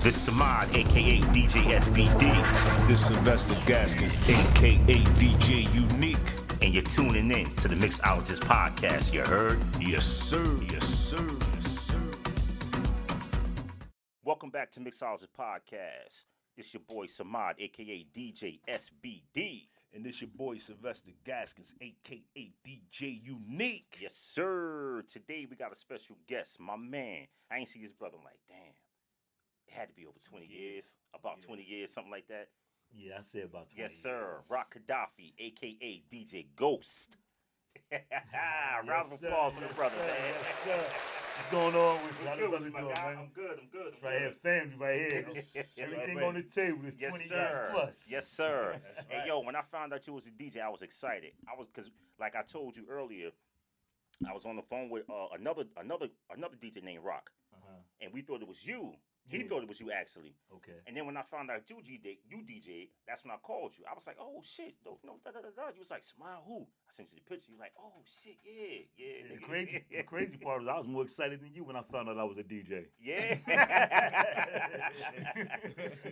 This is Samad, aka DJ SBD. This Sylvester Gaskins, aka DJ Unique. And you're tuning in to the Mixologist Podcast, you heard? Yes, sir. Yes, sir. Yes, sir. Welcome back to Mixologist Podcast. This your boy Samad, aka DJ SBD. And this your boy Sylvester Gaskins, aka DJ Unique. Yes, sir. Today we got a special guest, my man. I ain't see his brother. I'm like, damn. It had to be over 20 years. About 20 years, something like that. Yeah, I said about 20 Yes, sir. years. Rock Gaddafi, a.k.a. DJ Ghozt. Round of applause for the brother, man. Yes, sir. What's going on with you? What's How good the with brother you, my doing, guy? man? I'm good. It's right here, family right here. Everything on the table is Yes, 20 sir. years plus. Yes, sir. That's Hey, right. yo, when I found out you was a DJ, I was excited. Because like I told you earlier, I was on the phone with another DJ named Rock, and we thought it was you. He Yeah. thought it was you, actually. Okay. And then when I found out you DJ, that's when I called you. I was like, oh, shit. No, You was like, Smile, who? I sent you the picture. You was like, oh, shit, yeah. The crazy part is I was more excited than you when I found out I was a DJ. Yeah.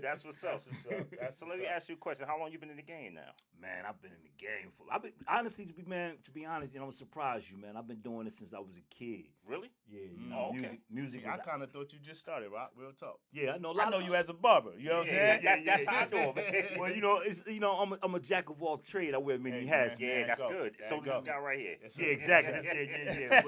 That's what's up. So let me ask you a question. How long you been in the game now? Man, I've been in the game for. I've been honestly to be honest, you know, I'm surprised you, man. I've been doing this since I was a kid. Really? Yeah, you Oh, know, okay. music. I Was, kind of thought you just started, Rock. Real talk. yeah, I know. I know you as a barber. You know what I'm saying? That's how I know it, man. Well, you know, I'm a jack of all trade. I wear many Hey, hats. man. Yeah, There that's you go. good. There So you this go. guy right here. Yes, Yeah, exactly.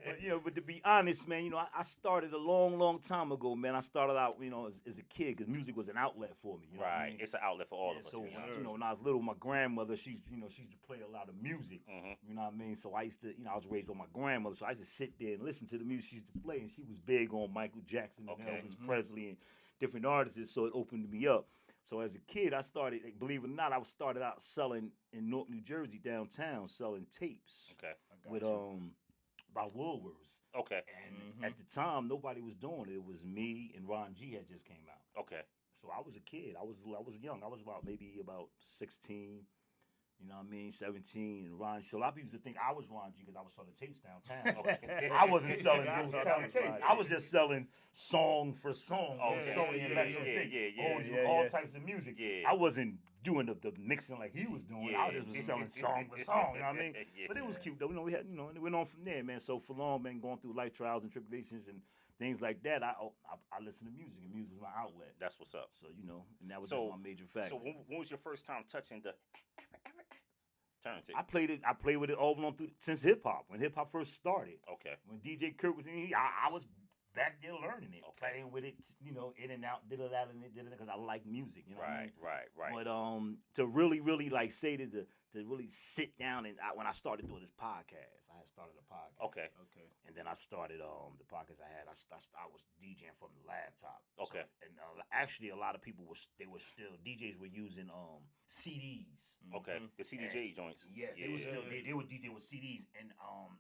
But, you know, but to be honest, man, you know, I started a long time ago, man. I started out, you know, as a kid because music was an outlet for me. You know what I Right. mean? It's an outlet for all Yeah, of us. so you know? you know, when I was little, my grandmother, she used to play a lot of music. Mhm. You know what I mean? So I used to, you know, I was raised by my grandmother, so I used to sit there and listen to the music she used to play, and she was big on Michael Jackson and Okay. Elvis Presley and different artists. So it opened me up. So as a kid, I started, believe it or not, I started out selling in Newark, New Jersey, downtown, selling tapes Okay. with by Woolworths. Okay. And at the time, nobody was doing it. It was me and Ron G had just came out. Okay. So I was a kid. I was young. I was about 16. You know what I mean? 17 and Ron. So a lot of people used to think I was Ron G because I was selling tapes downtown. Okay. I wasn't selling those Yeah, kind of tapes. right. I was just selling song for song, Okay. Sony and Metro Yeah, tapes, yeah, all types of music. Yeah. I wasn't doing the mixing like he was doing. I was just selling song for song. You know what I mean? Yeah. But it was cute though. You know, we had, you know, and it went on from there, man. So for long, man, going through life trials and tribulations and things like that, I listened to music, and music was my outlet. That's what's up. So you know, and that was So- just my major factor. So when was your first time touching the turntable? I played with it all along through since hip hop. When hip hop first started, Okay. when DJ Kirk was in here, I was back there learning it, Okay. playing with it, you know, in and out, did it out and did it because I like music, you know what I mean? Right. But to really like say to really sit down and when I started doing this podcast, I had started a podcast. Okay. And then I started the podcast I had. I was DJing from the laptop. Okay. So, and actually, a lot of people DJs were using CDs. Okay. The CDJ joints. Yes, Yeah. they were still they were DJing with CDs, and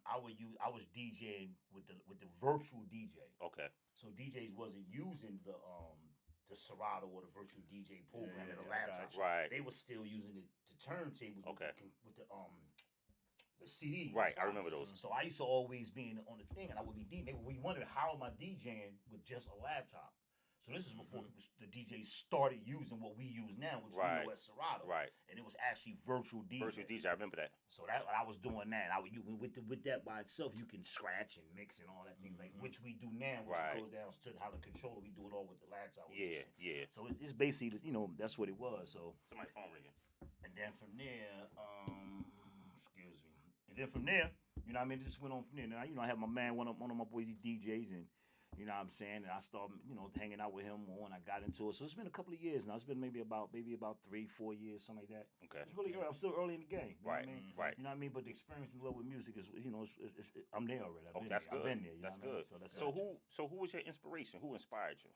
I was DJing with the virtual DJ. Okay. So DJs wasn't using the Serato or the virtual DJ program Yeah, in the I laptop. got Right. They were still using the turntables Okay. with the CDs. Right. I remember those. So I used to always be on the thing, and I would be DJing. We wondered how am I DJing with just a laptop. So this is before the DJs started using what we use now, which we Right. know as Serato. Right. And it was actually virtual DJ. Virtual DJ. I remember that. So that I was doing that. With that by itself, you can scratch and mix and all that things like which we do now, which Right. goes down to how the controller. We do it all with the laptop. which Yeah. is- Yeah. So it's basically, you know, that's what it was. So Somebody phone ringing. and then from there, excuse me. And then from there, you know what I mean, it just went on from there. Now, you know, I had my man, one of my boys, he DJs, and you know what I'm saying, and I started, you know, hanging out with him more, and I got into it. So it's been a couple of years now. It's been maybe about 3-4 years, something like that. Okay. It's really early. I'm still early in the game. You Right, know what I mean? right. You know what I mean? But the experience and love with music is, you know, I'm there already. I've Oh, been that's there. good. I've been there. You That's know what I mean? good. So that's So who was your inspiration? Who inspired you?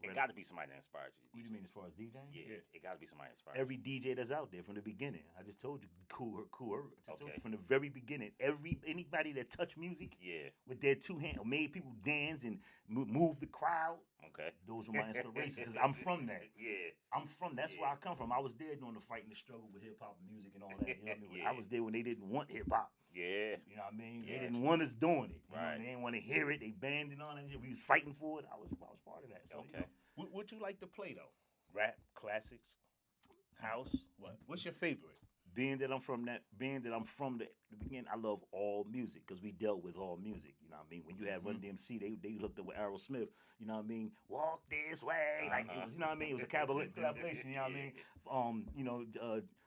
It Really? got to be somebody that inspired you. What do you mean as far as DJing? Yeah. It got to be somebody that inspired you. Every DJ that's out there from the beginning. I just told you, cool. I told Okay. you from the very beginning. Anybody that touched music Yeah. with their two hands, or made people dance and move the crowd. Okay. Those were my inspirations because I'm from that. Yeah. That's where I come from. I was there during the fight and the struggle with hip hop and music and all that. You know what I mean? Yeah. I was there when they didn't want hip hop. Yeah. You know what I mean? Yeah. They didn't want us doing it. You know, Right. they didn't want to hear it. They banned it on it. We was fighting for it. I was part of that. So, you Okay. know. what you like to play though? Rap, classics, house. What's your favorite? Being that I'm from the beginning, I love all music because we dealt with all music. You know what I mean? When you had Run DMC, they looked up with Aerosmith. You know what I mean? Walk this way, like it was. You know what I mean? It was a collaboration. You know what I mean?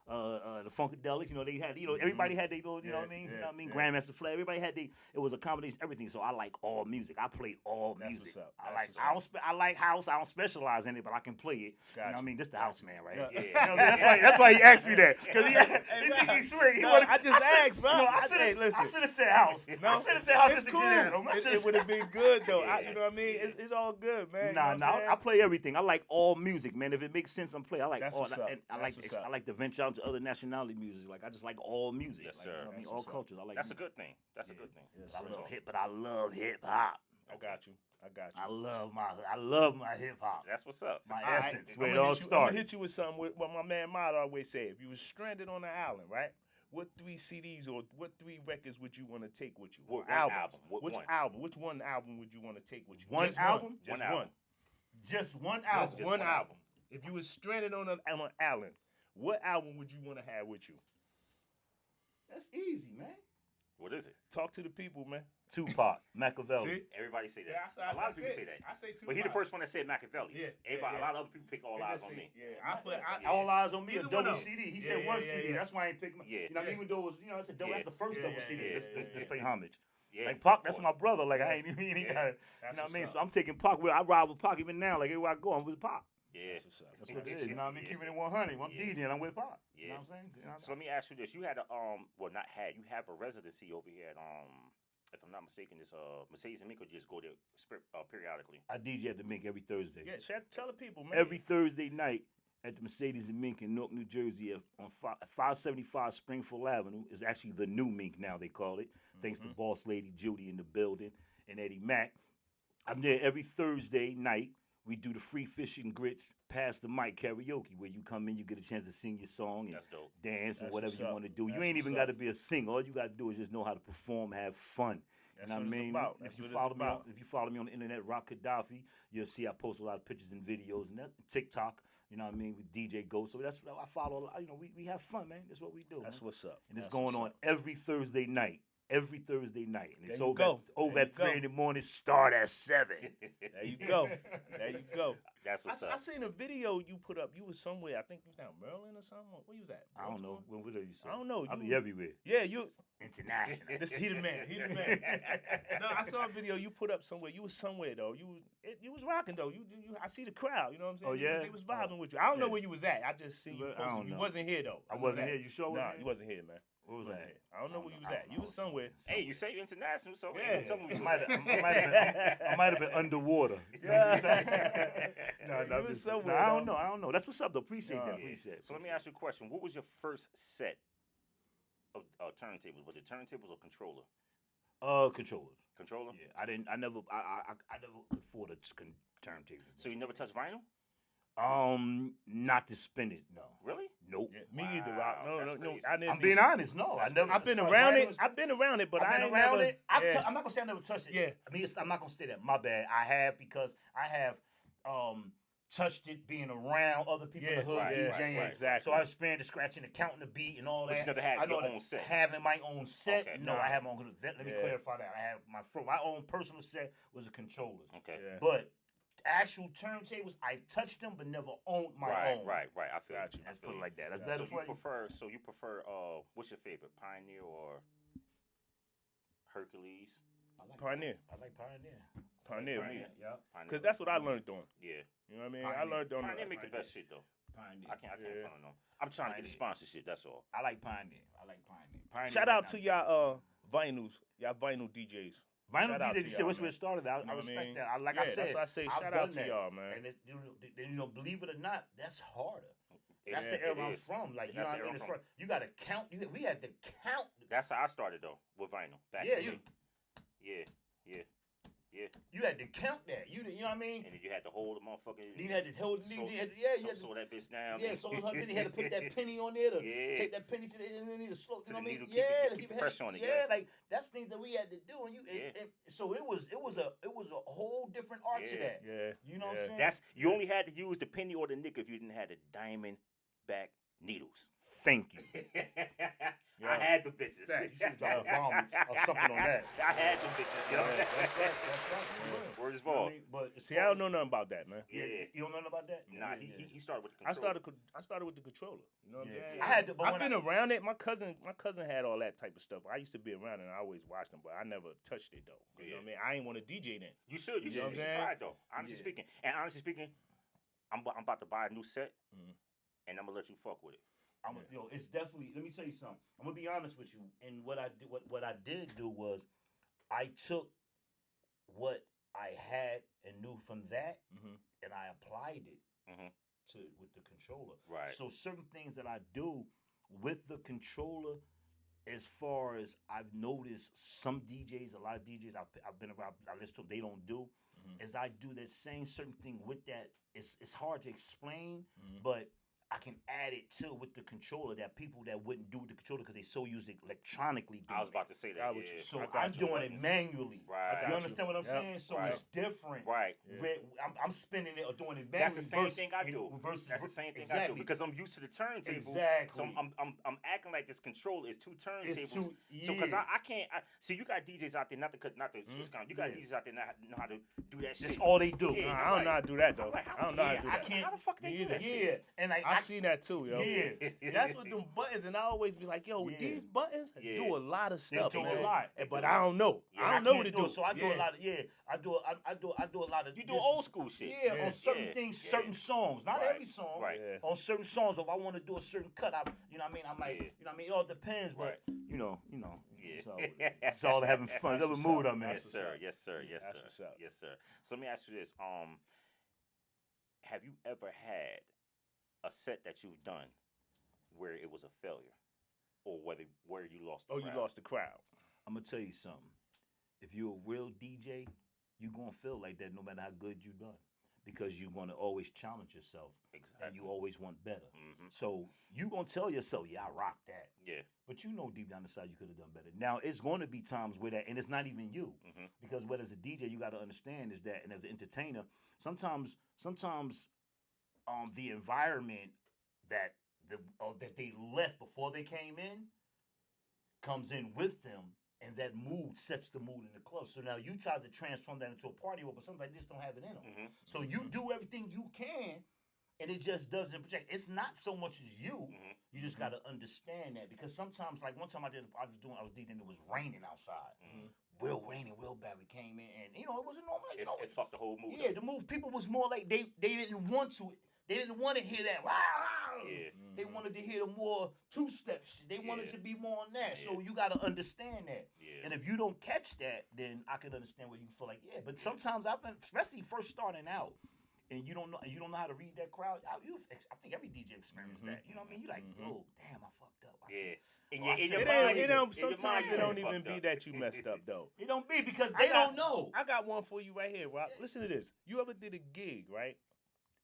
The Funkadelics. You know they had. Everybody had their little. You know what I mean? You know what I mean? Grandmaster Flair. Everybody had it was a combination of everything. So I like all music. I play all music. What's up. I like house. I don't specialize in it, but I can play it. Gotcha. You know what I mean? This the house man, right? Yeah. You know, that's why he asked me that because he think he's slick. I just asked, bro. I should have said house. No, I should have said house it's just cool. to get at him. It would have been good though. You know what I mean? It's all good, man. Nah, you know what I'm saying? I play everything. I like all music, man. If it makes sense, I'm playing. I like That's all. what's up. And I That's what's up. like to venture out to other nationality music. Like I just like all music. Yes, Like, sir. you know what I mean, That's all what's up. cultures. I like. That's a music. good thing. That's a good thing. Yes, I sir. love hip hop. I got you. I love my hip hop. That's what's up. My All right, essence, where it I'm all gonna started. hit you with something what my man Mad always say. If you was stranded on an island, right? What 3 CDs or what 3 records would you want to take with you? What Or albums? album? Which one? album? Which one album would you want to take with you? One Just album? Just One one. album. Just one album. Just one album. If you was stranded on an island, what album would you want to have with you? That's easy, man. What is it? Talk to the people, man. Tupac, Machiavelli. See? Everybody say that. Yeah, a lot of people say that. I say two. But he the first one that said Machiavelli. Yeah, Everybody, yeah. a lot of other people pick all eyes on me. Yeah, All eyes on me. A Either one double of 'em. CD. He Yeah, said yeah, one yeah, CD. yeah. That's why I ain't picked my. Yeah. You know what I mean? Even though it was, it's a double. Yeah. That's the first Yeah, double yeah, CD. yeah, Let's yeah, pay yeah. homage. Yeah, Like Pac, of that's course. my brother. Like I ain't even. Yeah. You know what I That's mean? what's So up. I'm taking Pac. I ride with Pac even now. Like everywhere I go, I'm with Pac. Yeah. That's what's up. That's what it is. You know what I mean? Keeping it 100. I'm Yeah. DJing. I'm with Pac. You Yeah. know what I'm saying? You know, So let me ask you this: you had a you have a residency over here at if I'm not mistaken, this Mercedes and Miko just go there periodically. I DJ at the Mink every Thursday. Yeah, tell the people, man. Every Thursday night at the Mercedes and Mink in Newark, New Jersey, on 575 Springfield Avenue is actually the new Mink now. They call it. Thanks to Boss Lady Judy in the building and Eddie Mack. I'm there every Thursday night. We do the free fish and grits, pass the mic karaoke, where you come in, you get a chance to sing your song and That's dope. dance and That's whatever what's you up. want to do. That's You ain't even what's got to up. be a singer. All you got to do is just know how to perform, have fun. That's you know what what I it's mean? about. That's what it's about. If you follow me on the internet, Rock Gaddafi, you'll see I post a lot of pictures and videos and that TikTok. You know what I mean, with DJ Ghozt. So that's what I follow. You know, we have fun, man. That's what we do. That's man. what's up. And it's That's going what's on up. every Thursday night. Every Thursday night. And it's There you over go. over There at you go. 3 in the morning, start at 7. There you go. There you go. That's what's I up. seen a video you put up. You was somewhere. I think you was down Maryland or something. Where you was at? I don't know. Baltimore? When are you say? I don't know. I'll be You- everywhere. Yeah, you. International. He the man. He the man. No, I saw a video you put up somewhere. You was somewhere though. You was rocking though. You I see the crowd. You know what I'm saying? Oh, yeah? They was vibing with you. I don't know Yeah. where you was at. I just seen you Well, I posting. don't You know. wasn't here though. I know wasn't that. here. You sure Nah, wasn't you here? wasn't here, man. What was Wasn't that? here. I don't know where you was I at. don't You know. was somewhere. Hey, you say you're international, so Yeah. tell me. I might have been underwater. No, You was somewhere, I don't though. know. I don't know. That's what's up, though. Appreciate No. that. Yeah. Appreciate it. So let me ask you a question. What was your first set of turntables? Was it turntables or controller? Controller. Controller? Yeah, I never could afford a turntable. So you never touched vinyl? Not to spin it. No. Really? Nope. Yeah, me either, Rock. Wow, No, that's no, no. crazy. I didn't. I'm being honest. No, I That's never. I've been as far as around vinyl it. is- I've been around it, but I've I been ain't around never. it. I'm Yeah. not gonna say I never touched it. Yeah. I mean, I'm not gonna say that. My bad. I have because I have touched it being around other people in the hood right, DJing. right, exactly. So I experienced the scratching, the counting the beat, and all But that. you never had I know your that own set. Having my own set. Okay. No, Nah. I have my own. Let me Yeah. clarify that. I have my own personal set was a controller. Okay. Yeah. But actual turntables, I touched them but never owned my Right, own. right. I feel Got you. you. I Let's feel put it you. like that. That's Yeah. better So for you prefer what's your favorite, Pioneer or Hercules? Pioneer. I like Pioneer. Pioneer, me. Yeah. Pioneer. Because that's what I learned on. Yeah. You know what I mean? I Pioneer. learned on. Pioneer make the best shit though. Pioneer. I can't Yeah. front on them. I'm trying to get the Pioneer. sponsorship. That's all. I like Pioneer. Pioneer Shout right out now. to y'all vinyls, y'all vinyl DJs. Vinyl Shout out DJs. to You said y'all, what's where man. it started. I You know what I respect mean? that. I Yeah, said. that's why I say I've shout done out to that. y'all, man. And it's, believe it or not, that's harder. That's It- the era it I'm is. from. Like, you That's know the what I mean? era It's I'm from. you got to count. We had to count. That's how I started though with vinyl. Back Yeah, in the you. day. Yeah. Yeah. You had to count that. You know what I mean? And then you had to hold the motherfucking. You had to hold. Slow, You had to, yeah, you had to, slow that bitch down. yeah. So then you had to put that penny on there to take that penny to the and then need to slow. You know what I mean? Yeah, keep the pressure on it. Yeah, like that's things that we had to do, and and so it was a whole different art to that. Yeah. You know what I'm saying? That's you only had to use the penny or the nickel if you didn't have the diamond back needles. Thank you. I had them bitches. You should have dropped a bomb or something on that. I had them bitches, yo. Yeah, that's right. Word is You know what ball. I mean? But See, I don't know nothing about that, man. Yeah. You don't know nothing about that? Nah, he started with the I controller. started with the controller. You know what I'm saying? I had to. But I've been around it. My cousin had all that type of stuff. I used to be around it, and I always watched them, but I never touched it though. You know what I mean? I ain't want to DJ then. You should. You should try it though. Honestly speaking, I'm about to buy a new set, and I'm gonna let you fuck with it. Yo, it's definitely. Let me tell you something. I'm gonna be honest with you. And what I did do was, I took what I had and knew from that, and I applied it to with the controller. Right. So certain things that I do with the controller, as far as I've noticed, some DJs, a lot of DJs I've been around, I listen to them, they don't do. Is I do that same certain thing with that. It's hard to explain, but I can add it too with the controller that people that wouldn't do with the controller because they so used it electronically. I was about to say that. Yeah. So I'm doing it manually. Right. You understand what I'm saying? So it's different. Right. I'm spinning it or doing it manually. That's the same thing I do. That's the same thing I do because I'm used to the turntable. Exactly. So I'm acting like this controller is two turntables. So Yeah. because I can't see you got DJs out there not to switch count. You got DJs out there not know how to do that shit. That's all they do. Yeah, I don't know how to do that though. I don't know how to do that. How the fuck they do that shit? Yeah, and I seen that too, yo. Yeah. That's what them buttons, and I always be like, yo, these buttons do a lot of stuff, do man. a lot. But I don't know. Yeah, I don't know what it do. So I do a lot of I do a lot of You do old school shit. Yeah, on certain things, certain songs. Not every song. Right. On certain songs, if I want to do a certain cut, you know what I mean? I might, you know what I mean? It all depends, but you know. Yeah. It's all having fun. It's all mood I'm in. Yes, sir. Yes, sir. Yes, sir. Yes, sir. So let me ask you this: have you ever had a set that you've done where it was a failure, or where you lost the crowd? You lost the crowd. I'm gonna tell you something. If you're a real DJ, you're gonna feel like that no matter how good you done, because you're gonna always challenge yourself, and you always want better. So you gonna tell yourself, "Yeah, I rocked that." Yeah. But you know deep down inside you could have done better. Now it's going to be times where that, and it's not even you, because what as a DJ you got to understand is that, and as an entertainer, sometimes the environment that they left before they came in comes in with them, and that mood sets the mood in the club. So now you try to transform that into a party, but sometimes they just don't have it in them. So you do everything you can, and it just doesn't project. It's not so much as you. You just got to understand that, because sometimes, like one time I was DJing, it was raining outside. Real raining, real bad. We came in, and it wasn't normal. It fucked the whole mood. Yeah, the move. People was more like they didn't want to. They didn't want to hear that. Yeah. They wanted to hear the more two-step shit. They wanted to be more on that. So you got to understand that. Yeah. And if you don't catch that, then I can understand where you feel like, But sometimes I've been, especially first starting out, and you don't know how to read that crowd. I think every DJ experienced that. You know what I mean? You're like, oh, damn, I fucked up. Sometimes it don't even be that you messed up though. It don't be because they don't know. I got one for you right here, Rob. Listen to this. You ever did a gig, right?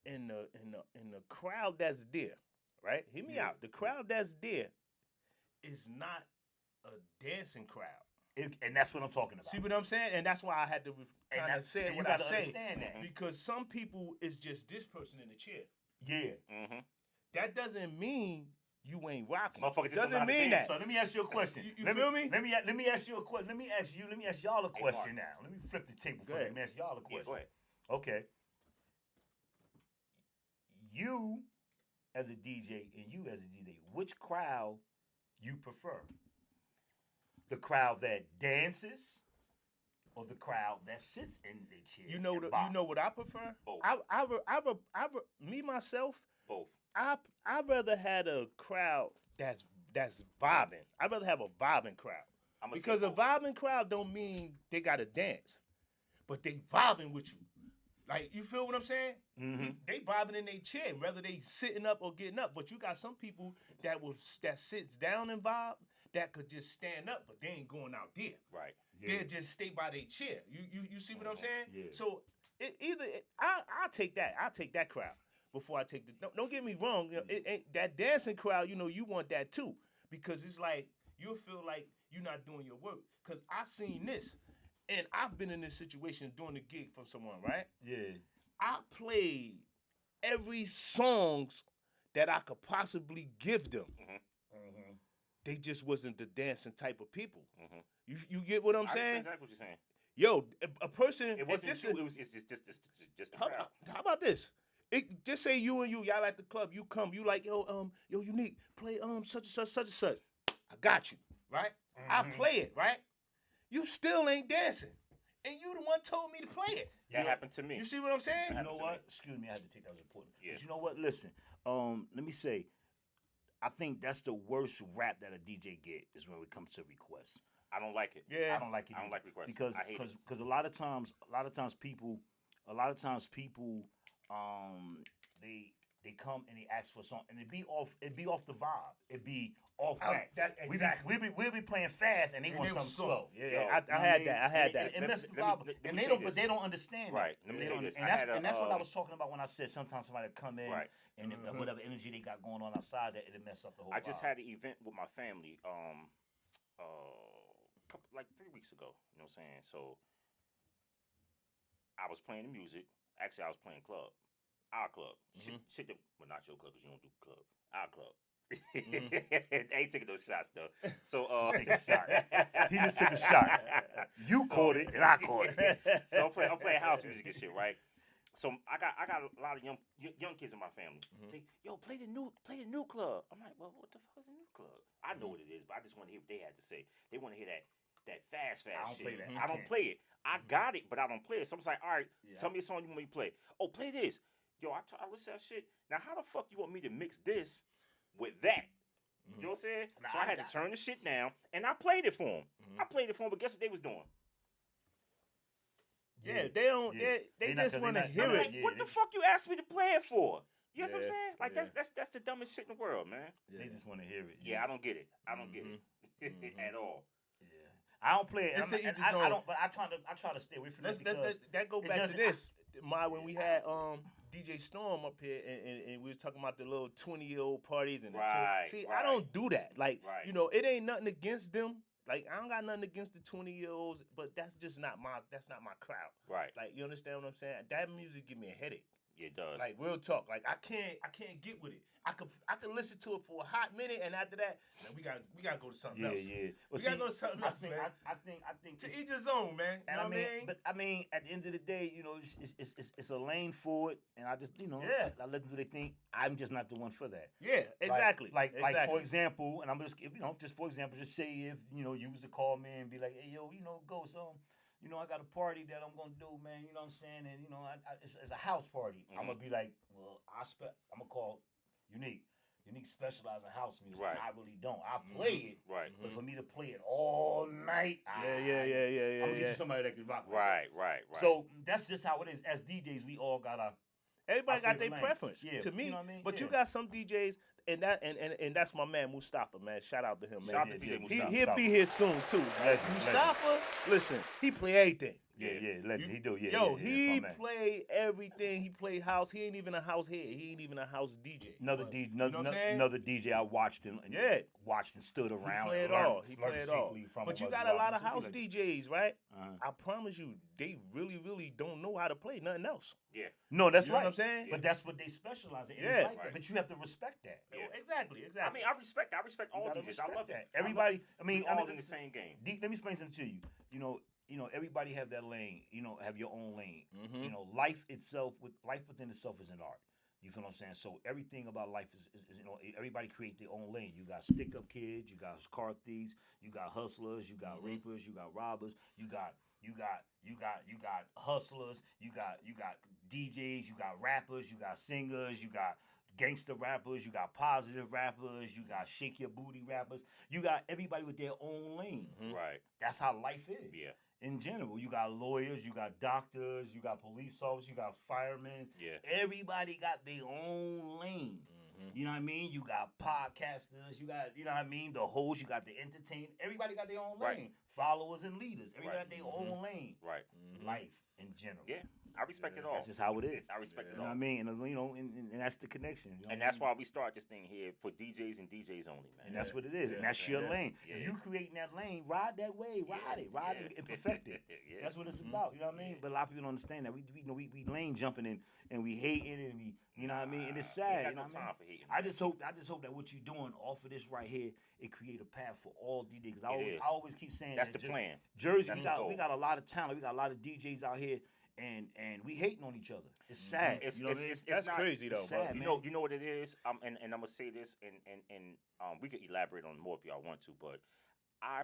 In the crowd that's there, right? Hear me out. The crowd that's there is not a dancing crowd. And that's what I'm talking about. See what I'm saying? And that's why I had to kind of say what I say. Understand that. Because some people, it's just this person in the chair. Yeah. That doesn't mean you ain't rocking. Motherfucker just Doesn't mean that. So let me ask you a question. You feel me? Let me ask you a question. Let me ask y'all a question now. Let me flip the table for you. Let me ask y'all a question. Yeah, go ahead. Okay. You as a DJ and you as a DJ, which crowd you prefer? The crowd that dances, or the crowd that sits in the chair? You know what I prefer? Both. Me myself. Both. I rather had a crowd that's vibing. I'd rather have a vibing crowd. Because a vibing crowd don't mean they gotta dance, but they vibing with you. Like, you feel what I'm saying? They vibing in their chair, whether they sitting up or getting up. But you got some people that sits down and vibe. that could just stand up, but they ain't going out there. Right. They'll just stay by their chair. You see what I'm saying? Yeah. So I'll take that. I'll take that crowd before I take the. Don't get me wrong. You know, that dancing crowd. You know, you want that too, because it's like you'll feel like you're not doing your work. Because I seen this, and I've been in this situation doing a gig for someone, right? Yeah. I played every songs that I could possibly give them. Mm-hmm. They just wasn't the dancing type of people. Mm-hmm. You get what I'm I saying? understand exactly what you're saying. Yo, a person. It wasn't you. It's just the How about this? Just say you and y'all at the club. You come. You like yo Unique. Play such and such. I got you right. I play it right. You still ain't dancing, and you the one told me to play it. That happened to me. You see what I'm saying? You know what? Excuse me, I had to take that as important. Yeah. But you know what? Listen, let me say, I think that's the worst rap that a DJ get is when it comes to requests. I don't like it. Yeah. I don't like it. I don't like requests. Because a lot of times people they come and they ask for something, and it be off the vibe. It be off that. Exactly. We'll be playing fast, and they want something slow. Yeah, I had that. And that's the vibe. And they don't, but they don't understand. Right. That. Let me say this. And that's what I was talking about when I said sometimes somebody come in and whatever energy they got going on outside, that it'll mess up the whole. I just had an event with my family, like 3 weeks ago. You know what I'm saying? So I was playing the music. Actually, I was playing club. Our club. Shit well, not your club because you don't do club. Our club. I ain't taking those shots though. So take a shot. He just took a shot. You caught it and I caught it. So I'm playing house music and shit, right? So I got a lot of young kids in my family. Say, yo, play the new club. I'm like, well, what the fuck is a new club? I know what it is, but I just want to hear what they had to say. They want to hear that fast shit. I don't play it. I got it, but I don't play it. So I'm like, all right, tell me a song you want me to play. Oh, play this. Yo, I listen to that shit. Now, how the fuck you want me to mix this with that? You know what I'm saying? So I had to turn the shit down, and I played it for them. I played it for them, but guess what they was doing? Yeah, they don't. Yeah. They just want to hear it. Like, what the fuck you asked me to play it for? You know what I'm saying? Like that's the dumbest shit in the world, man. They just want to hear it. Yeah, I don't get it. I don't get it at all. I don't play it. I don't. But I try to stay away from that go back to this. When we had DJ Storm up here and we was talking about the little 20-year-old parties and I don't do that. Like you know, it ain't nothing against them. Like I don't got nothing against the 20-year-olds, but that's just not my crowd. Right. Like you understand what I'm saying? That music give me a headache. It does. Like real talk. Like I can't get with it. I could listen to it for a hot minute, and after that, man, we gotta go to something else. Yeah. Well, we gotta go to something else, man. I think to each his own, man. You know what I mean? But I mean, at the end of the day, you know, it's a lane for it, and I just, you know, I let them do their thing. I'm just not the one for that. Yeah, exactly. Like for example, and I'm just, you know, just for example, just say if you know you was to call me and be like, hey yo, you know, Ghozt, you know, I got a party that I'm gonna do, man. You know what I'm saying? And you know, it's a house party. I'm gonna be like, well, I'm gonna call Unique. Unique specialize in house music. Right. I really don't. I play it. Right. But for me to play it all night, I'm gonna get you somebody that can rock. Right. So that's just how it is. As DJs, we all got everybody got their preference. Yeah. To me, you know what I mean? But you got some DJs. And that's my man Mustafa, man. Shout out to him, man. Shout out to DJ Mustafa. He'll be here soon too. Mustafa, listen, he play everything. Yeah, legend. He do. Yeah. Yo, he play everything. He play house. He ain't even a house head. He ain't even a house DJ. Another DJ I watched and watched and stood around. He play it all. But you got a lot of house DJs, right? I promise you, they really, really don't know how to play nothing else. Yeah. No, that's you know what I'm saying? But that's what they specialize in. Yeah. Like that. But you have to respect that. Yeah. Exactly. I mean, I respect all DJs. I love that. Everybody. We all in the same game. Let me explain something to you. You know, everybody have that lane. You know, have your own lane. You know, life within itself is an art. You feel what I'm saying? So everything about life is you know, everybody create their own lane. You got stick up kids, you got car thieves, you got hustlers, you got rapers, you got robbers, you got hustlers, you got DJs, you got rappers, you got singers, you got gangster rappers, you got positive rappers, you got shake your booty rappers. You got everybody with their own lane. Right. That's how life is. Yeah. In general, you got lawyers, you got doctors, you got police officers, you got firemen. Yeah. Everybody got their own lane. You know what I mean? You got podcasters. You got, you know what I mean? The hosts. You got the entertainment. Everybody got their own lane. Followers and leaders. Everybody got their own lane. Right. Life in general. Yeah. I respect it all. That's just how it is. I respect it all. You know what I mean? And, you know, and that's the connection. You know and that's why we start this thing here for DJs and DJs only, man. And that's what it is. And that's your lane. If you creating that lane, ride that way. Ride it and perfect it. That's what it's about. You know what I mean? But a lot of people don't understand that. We lane jumping and we hating and we, you know what I mean? And it's sad. You know what I mean? For hating, I just hope that what you're doing off of this right here, it create a path for all DJs. Because I always keep saying that's the plan. Jersey, we got a lot of talent. We got a lot of DJs out here. And we hating on each other. It's sad. It's that's not, crazy though. It's sad, you know what it is. And I'm gonna say this, and we could elaborate on more if y'all want to. But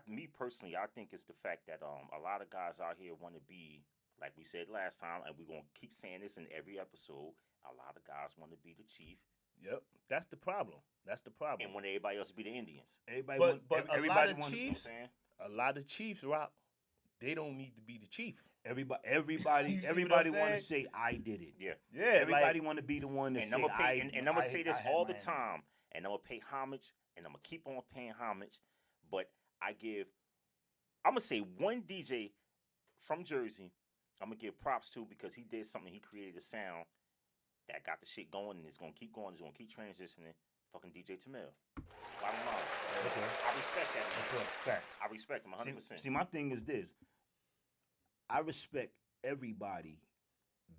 me personally, I think it's the fact that a lot of guys out here want to be, like we said last time, and we're gonna keep saying this in every episode. A lot of guys want to be the chief. Yep, that's the problem. That's the problem. And when everybody else be the Indians. But a lot of chiefs, a lot of chiefs, Rock, they don't need to be the chief. Everybody want to say I did it. Yeah. Everybody want to be the one to say I'm gonna say this all the time, and I'm gonna pay homage, and I'm gonna keep on paying homage. But I'm gonna say one DJ from Jersey, I'm gonna give props to because he did something. He created a sound that got the shit going, and it's gonna keep going. It's gonna keep transitioning. Fucking DJ Tamil. Bottom line. Okay. I respect that. Man. That's a fact. I respect him 100%. See, my thing is this. I respect everybody.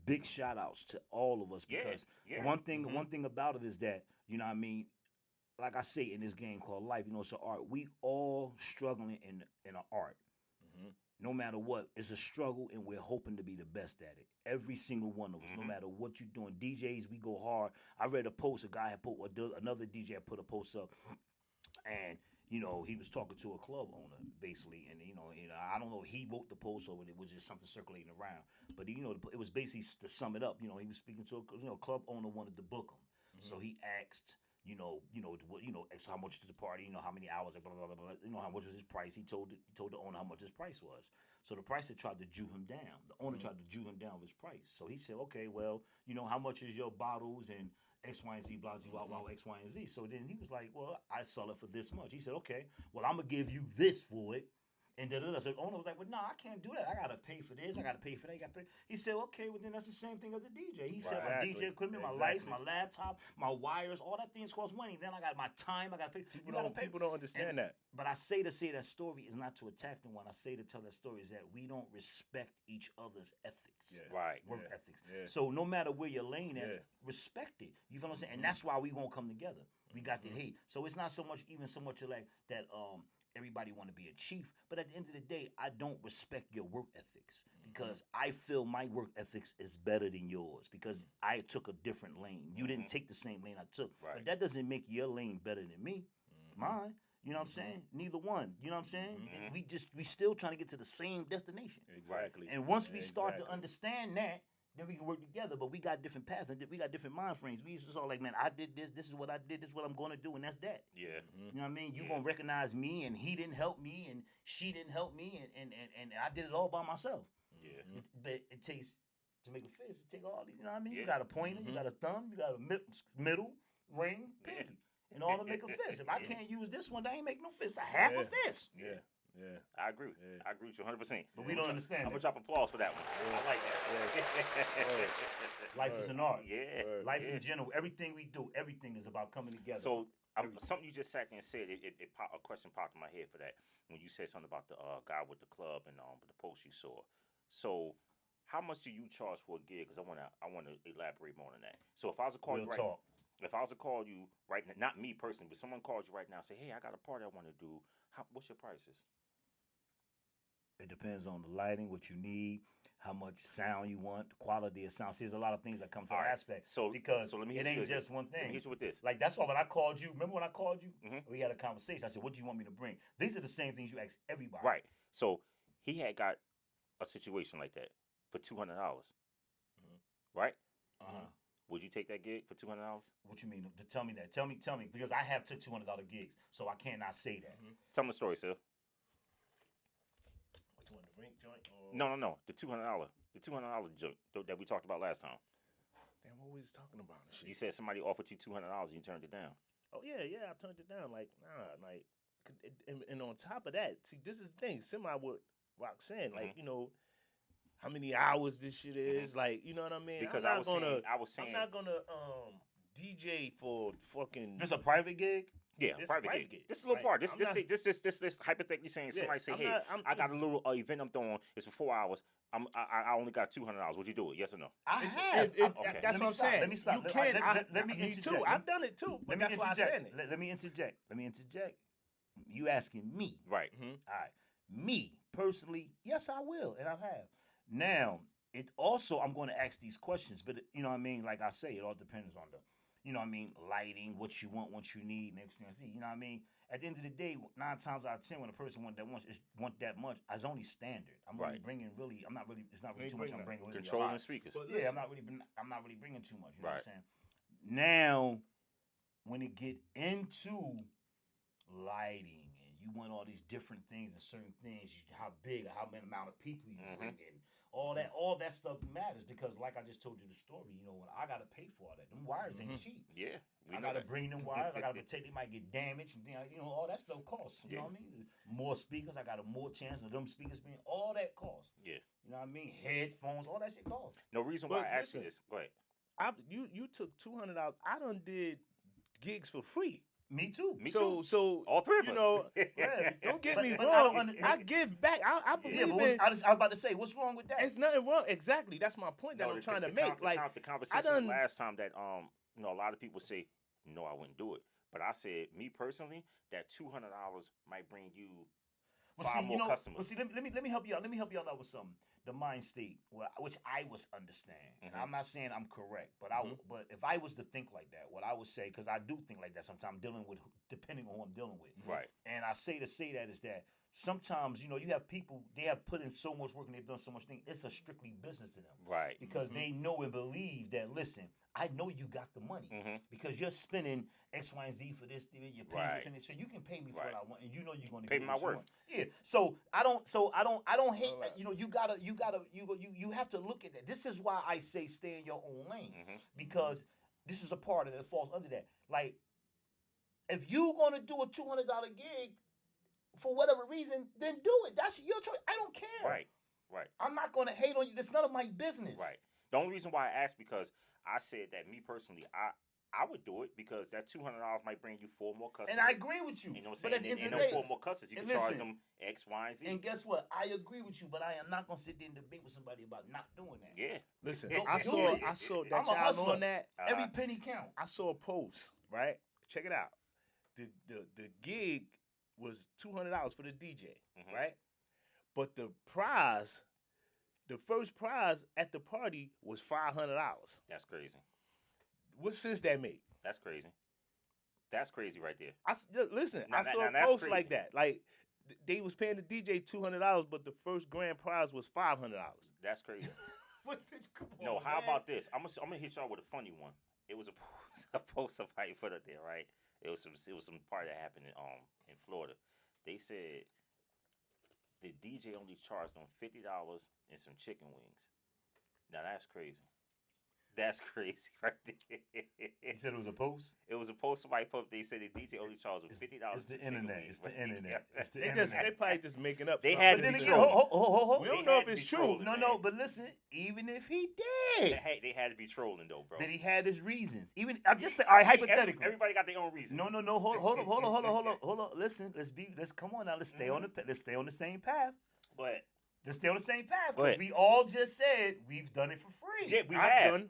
Big shout outs to all of us because one thing about it is that, you know what I mean, like I say in this game called life, you know, it's an art. We all struggling in an art. No matter what, it's a struggle and we're hoping to be the best at it. Every single one of us, no matter what you're doing. DJs, we go hard. I read a post, a guy had put, another DJ had put a post up and you know, he was talking to a club owner, basically, and, you know, I don't know if he wrote the post or it was just something circulating around, but, you know, it was basically, to sum it up, you know, he was speaking to a club owner wanted to book him, so he asked, how much is the party, you know, how many hours, blah, blah, blah, blah, you know, how much was his price, he told the owner how much his price was, so the price had tried to Jew him down, the owner tried to Jew him down with his price, so he said, okay, well, you know, how much is your bottles and X, Y, and Z, blah, blah, blah, X, Y, and Z. So then he was like, well, I sell it for this much. He said, okay, well, I'm going to give you this for it. And da-da-da. So the owner was like, well, no, I can't do that. I got to pay for this. I got to pay for that. He said, okay, well, then that's the same thing as a DJ. He said, my DJ equipment, my lights, my laptop, my wires, all that things cost money. Then I got my time. I got to pay. People don't understand that. But I say that story is not to attack the one. I say to tell that story is that we don't respect each other's ethics. Work ethics. Yeah. So no matter where your lane is, respect it. You feel what I'm saying? And that's why we won't come together. We got the hate. So it's not so much like that everybody want to be a chief, but at the end of the day, I don't respect your work ethics because I feel my work ethics is better than yours because I took a different lane. You didn't take the same lane I took, but that doesn't make your lane better than me. Mine. You know what I'm saying? Neither one. You know what I'm saying? We still trying to get to the same destination. Exactly. And once we start to understand that, then we can work together. But we got different paths and we got different mind frames. We used to all like, man, I did this. This is what I did. This is what I'm going to do, and that's that. Yeah. You know what I mean? You gonna recognize me, and he didn't help me, and she didn't help me, and I did it all by myself. Yeah. But it takes to make a fist. It takes all these. You know what I mean? You got a pointer, you got a thumb, you got a middle, ring, pinky. In order to make a fist. If I can't use this one, I ain't make no fist. I have a fist. Yeah. I agree. I agree with you 100%. But we don't understand. I'm going to drop applause for that one. I like that. Life is an art. Yeah. Life in general, everything we do, everything is about coming together. So, something you just sat there and said, a question popped in my head for that. When you said something about the guy with the club and the post you saw. So, how much do you charge for a gig? Because I want to elaborate more on that. So, if I was to call you right now. If I was to call you right now, not me personally, but someone called you right now and say, hey, I got a party I want to do. What's your prices? It depends on the lighting, what you need, how much sound you want, the quality of sound. See, there's a lot of things that come to the aspect. So let me it ain't just one thing. Let me hit you with this. Like, that's why when I called you, remember when I called you? We had a conversation. I said, what do you want me to bring? These are the same things you ask everybody. Right. So he had got a situation like that for $200. Right? Would you take that gig for $200? What you mean? Tell me that. Tell me, because I have took $200 gigs, so I cannot say that. Tell me the story, sir. Which one, the rink joint? No. The $200 joint that we talked about last time. Damn, what we was talking about? And shit. You said somebody offered you $200 and you turned it down. Oh yeah, I turned it down. Like nah, like, and on top of that, see, this is the thing. Semi what Roxanne, like how many hours this shit is, like you know what I mean? Because I was saying, I'm not gonna DJ for fucking. This a private gig? Yeah, private gig. This is a little part. This hypothetically saying somebody say, hey, I got a little event I'm throwing. It's for 4 hours. I only got $200. Would you do it? Yes or no? I have. Okay. That's what I'm saying. Let me stop. You can. Let me interject. Too. I've done it too. But that's why I said it. Let me interject. You asking me? Right. All right. Me personally, yes, I will, and I have. Now, it also I'm going to ask these questions, but you know what I mean. Like I say, it all depends on the. You know what I mean? Lighting, what you want, what you need, and everything. You know what I mean? At the end of the day, 9 times out of 10, when a person want that much, it's only standard. I'm really bringing I'm not really. It's not really too much. I'm bringing controlling the speakers. Yeah, I'm not really bringing too much. You know what I'm saying? Now, when it get into lighting and you want all these different things and certain things, how big, how many amount of people you bring in. All that stuff matters because, like I just told you the story, you know, I gotta pay for all that. Them wires ain't cheap. Yeah, I gotta bring them wires. I gotta protect. They might get damaged. And you know, all that stuff costs. You know what I mean? More speakers. I got more chance of them speakers being. All that costs. Yeah. You know what I mean? Headphones. All that shit costs. No reason why I asked you this. Go ahead. You took $200. I done did gigs for free. Me too. So all three of us. You know, don't get me wrong. I give back. I believe in. I was about to say, what's wrong with that? It's nothing wrong. Exactly. That's my point that I'm trying to make. The conversation last time that you know, a lot of people say, no, I wouldn't do it. But I said, me personally, that $200 might bring you five more customers. Well, see, let me help you out. Let me help you out with something. The mind state, which I was understand. And I'm not saying I'm correct, but but if I was to think like that, what I would say, because I do think like that sometimes, depending on who I'm dealing with. Right. And I say that is that sometimes, you know, you have people, they have put in so much work and they've done so much things. It's a strictly business to them. Right. Because they know and believe that, listen, I know you got the money because you're spending X, Y, and Z for this. You're paying me, so you can pay me for what I want, and you know you're going to pay me my worth. Yeah. So I don't hate. You know, you have to look at that. This is why I say stay in your own lane because this is a part of it that falls under that. Like, if you're going to do a $200 gig for whatever reason, then do it. That's your choice. I don't care. Right. I'm not going to hate on you. That's none of my business. Right. The only reason why I asked because I said that me personally, I would do it because that $200 might bring you 4 more customers. And I agree with you. You know what I'm saying? But and those 4 more customers, you can charge them X, Y, and Z. And guess what? I agree with you, but I am not gonna sit there and debate with somebody about not doing that. Yeah. Listen, I saw that I'm a hustler. on that. Every penny count. I saw a post, right? Check it out. The gig was $200 for the DJ, right? But the first prize at the party was $500. That's crazy. What sense that make? That's crazy. That's crazy right there. I saw a post like that. Like they was paying the DJ $200, but the first grand prize was $500. That's crazy. Come on, how about this? I'm gonna hit y'all with a funny one. It was a post somebody put up there, right? It was some party that happened in Florida. They said the DJ only charged them $50 and some chicken wings. Now that's crazy. That's crazy right there. You said it was a post? It was a post somebody put. They said the DJ only charged them $50. It's the internet. It's the internet. They probably just making up. They had to be trolling. We don't know if it's true. No, but listen. Even if he did, they had to be trolling though, bro. Then he had his reasons. Even I just say, all right, hypothetically. Everybody got their own reasons. No. Hold on. Listen. Let's come on now. Let's stay on the same path. But. Let's stay on the same path because we all just said we've done it for free. Yeah,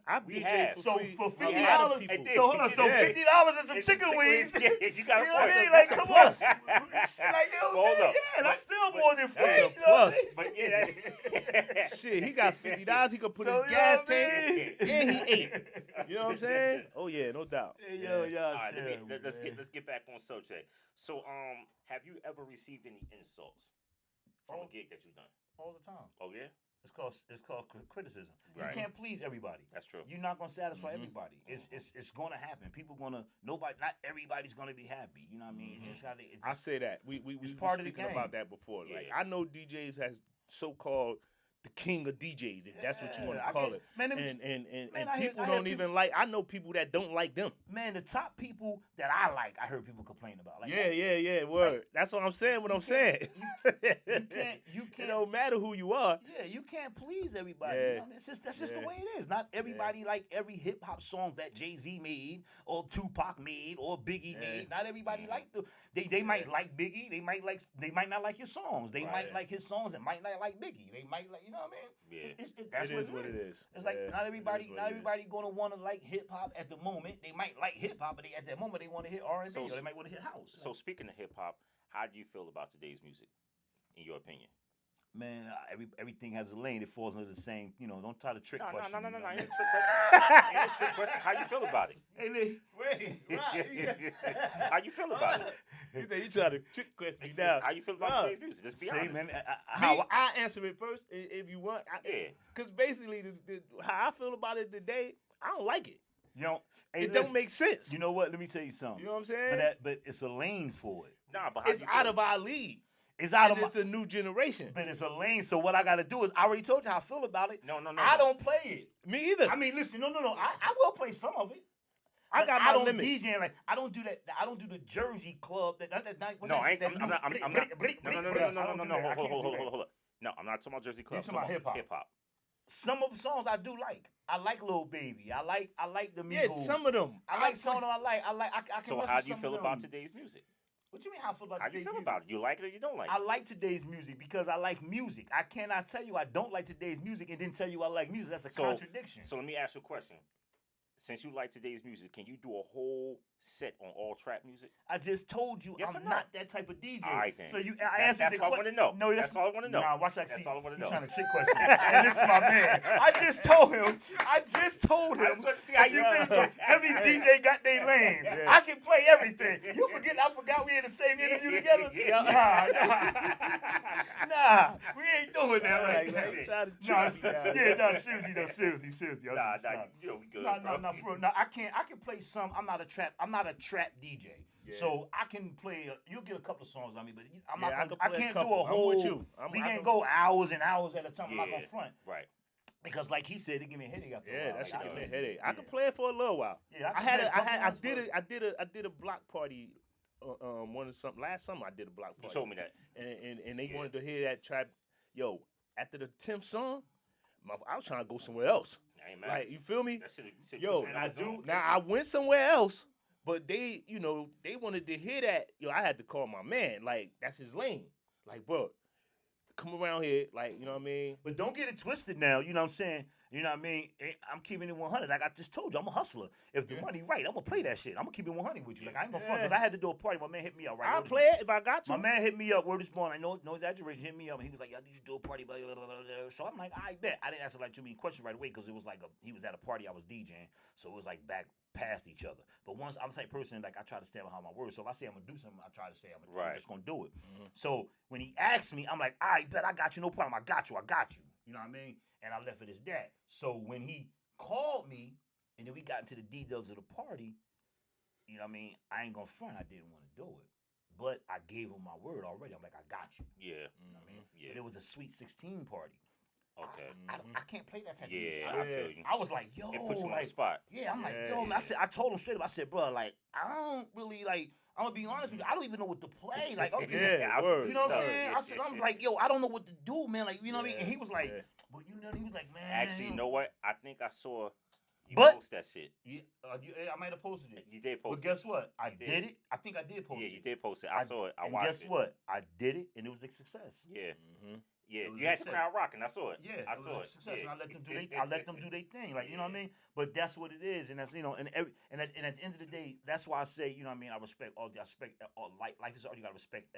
I've DJed for free. So for $50, so hold on. So $50 and some chicken wings. Yeah, you got to. You know what I mean? Like, come on. Like, you know what I'm saying? Yeah, that's still more than free. That's a plus. But yeah, shit, he got $50. He could put his gas tank, and he ate. You know what I'm saying? Oh yeah, no doubt. All right, let's get back on subject. So, have you ever received any insults from a gig that you've done? All the time. Oh yeah. It's called criticism. Right. You can't please everybody. That's true. You're not gonna satisfy everybody. It's gonna happen. Not everybody's gonna be happy. You know what I mean? It's just how I say that we part of the speaking game. about that before. Yeah. Like I know DJs has so-called the king of DJs, if that's what you want to call it. Man, and people don't even like. I know people that don't like them. Man, the top people that I like, I heard people complain about. Like, Word. Like, that's what I'm saying. What I'm saying. You can't. It don't matter who you are. Yeah, you can't please everybody. Yeah. You know? That's just the way it is. Not everybody like every hip hop song that Jay-Z made or Tupac made or Biggie made. Not everybody like the. They might like Biggie. They might not like his songs. They might like his songs and might not like Biggie. They might like, you know what I mean? Yeah. That's what it is. It's like not everybody gonna want to like hip hop at the moment. They might like hip hop, but at that moment they want to hear R&B or they might want to hear house. So speaking of hip hop, how do you feel about today's music, in your opinion? Man, everything has a lane. It falls under the same. You know, don't try to trick question. No. Ain't a trick question. Ain't a trick question. How you feel about it? Hey, wait. How you feel about it? You try to trick question me now. How you feel about today's music? Let's be honest. Man, I answer it first if you want. Because basically, how I feel about it today, I don't like it. You know, it don't make sense. You know what? Let me tell you something. You know what I'm saying? But it's a lane for it. Nah, but it's out of our league. It's out of it's a new generation. But it's a lane. So what I got to do is, I already told you how I feel about it. No. I don't play it. Me either. I mean, listen, no. I will play some of it. I don't limit. DJ like I don't do that. I don't do the Jersey club. I'm not. No. Hold up. No, I'm not talking about Jersey club. I'm talking about hip hop. Some of the songs I do like. I like Lil Baby. I like the Migos. Yeah, some of them. I like some of them. I can. So how do you feel about today's music? What you mean? How I feel about today's music? How you feel about it? You like it or you don't like it? I like today's music because I like music. I cannot tell you I don't like today's music and then tell you I like music. That's a contradiction. So let me ask you a question. Since you like today's music, can you do a whole set on all trap music? I just told you I'm not that type of DJ. All right, then. So I answered the question. That's all I want to know. No, that's all I want to know. Nah, watch that. That's all I want to know. He's trying to trick question. And this is my man. I just told him. I just want to see how you think every DJ got their lane. Yeah. I can play everything. You forget? I forgot we in the same interview together. Nah, we ain't doing that right now. Seriously. Nah, you know we good. No, for real. No, I can play some. I'm not a trap DJ. Yeah. So I can play. You'll get a couple of songs on me, but I can't do a whole. I'm with you. We can't go hours and hours at a time. I'm not gonna front. Right. Because like he said, it give me a headache after a while. Yeah, that shit give me a headache. I could play it for a little while. Yeah, I did a block party. Last summer I did a block party. You told me that. And they wanted to hear that trap. Yo, after the 10th song, I was trying to go somewhere else. Like, you feel me? Yo, now I went somewhere else, but they wanted to hear that. Yo, I had to call my man. Like, that's his lane. Like, bro, come around here. Like, you know what I mean? But don't get it twisted now. You know what I'm saying? You know what I mean? I'm keeping it 100. Like I just told you, I'm a hustler. If the money right, I'm going to play that shit. I'm going to keep it 100 with you. Like, I ain't going to front because I had to do a party. My man hit me up, right? I'll play it if I got to. My man hit me up, word is born. I know no exaggeration. Hit me up. And he was like, I need you to do a party. Blah, blah, blah, blah. So I'm like, I bet. I didn't answer like too many questions right away because it was like he was at a party I was DJing. So it was like back past each other. But once I'm the type of person, like I try to stand behind my words. So if I say I'm going to do something, I try to say I'm just going to do it. Mm-hmm. So when he asked me, I'm like, I bet I got you. No problem. I got you. You know what I mean? And I left it as that. So when he called me, and then we got into the details of the party, you know what I mean? I ain't gonna front. I didn't want to do it. But I gave him my word already. I'm like, I got you. Yeah. You know what I mean? Yeah. But it was a Sweet 16 party. Okay. I can't play that type of music. I feel you. I was like, yo. It puts you on the spot. Yeah, I'm like, yo, man. I told him straight up, I said, bro, like, I don't really, like, I'm gonna be honest with you. I don't even know what to play. Like, okay, you know what I'm saying? I was like, yo, I don't know what to do, man. Like, you know what I mean? And he was like, but you know, he was like, man. Actually, you know what? I think I saw you post that shit. Yeah, I might have posted it. You did post it. But guess what? I did it. I think I did post it. Yeah, you did post it. I saw it. I watched it. And guess what? I did it, and it was a success. Yeah. Mm-hmm. Yeah, you had the crowd rocking. I saw it. Yeah, I saw it. Success, and I let them do their thing. Like, you know what I mean? But that's what it is, and that's, you know, and at the end of the day, that's why I say, you know what I mean, I respect all. Life is all, you gotta respect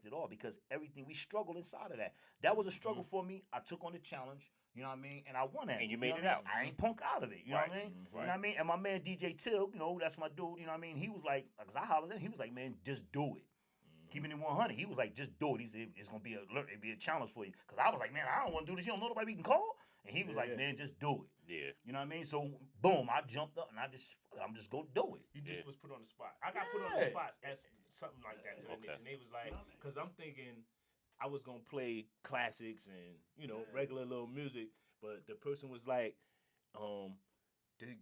it all, because everything we struggled inside of that. That was a struggle for me. I took on the challenge. You know what I mean? And I won that. And you made it out. I ain't punk out of it. You know what I mean? You know what I mean? And my man DJ Till, you know, that's my dude. You know what I mean? He was like, because I hollered at him, he was like, man, just do it. Keeping it 100. He was like, just do it. He said, it's going to be a challenge for you. Because I was like, man, I don't want to do this. You don't know nobody we can call? And he was like, man, just do it. Yeah. You know what I mean? So, boom, I jumped up and I'm just going to do it. You just was put on the spot. I got put on the spot as something like that to the nation. They was like, because I'm thinking, I was gonna play classics and regular little music, but the person was like,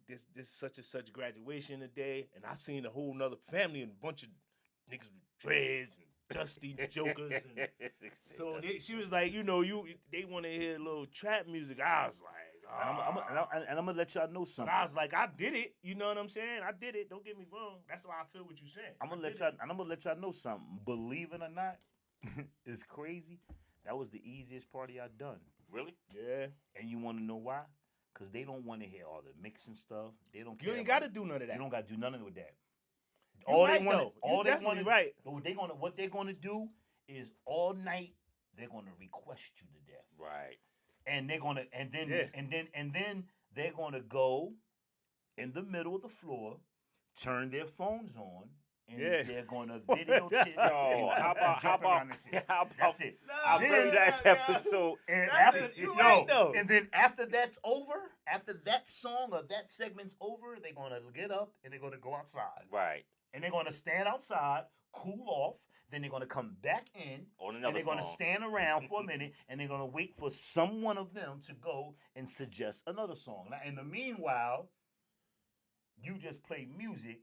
this such and such graduation today, and I seen a whole nother family and a bunch of niggas with dreads and dusty jokers, and so she was like, they want to hear a little trap music. I was like. And I'm gonna let y'all know something. But I was like, I did it. You know what I'm saying? I did it. Don't get me wrong. That's why I feel what you're saying. I'm gonna let y'all know something. Believe it or not, it's crazy. That was the easiest party I done. Really? Yeah. And you want to know why? Because they don't want to hear all the mixing stuff. They don't. You ain't got to do none of that. You don't got to do nothing with that. All they want. Right. What they're gonna do is all night they're gonna request you to death. Right. And they're gonna and then they're gonna go in the middle of the floor, turn their phones on, and they're gonna video shit. Yo, how about that's it? Our very last episode. And and then after that's over, after that song or that segment's over, they're gonna get up and they're gonna go outside. Right. And they're gonna stand outside, cool off. Then they're gonna come back in, and they're gonna stand around for a minute, and they're gonna wait for someone of them to go and suggest another song. Now, in the meanwhile, you just play music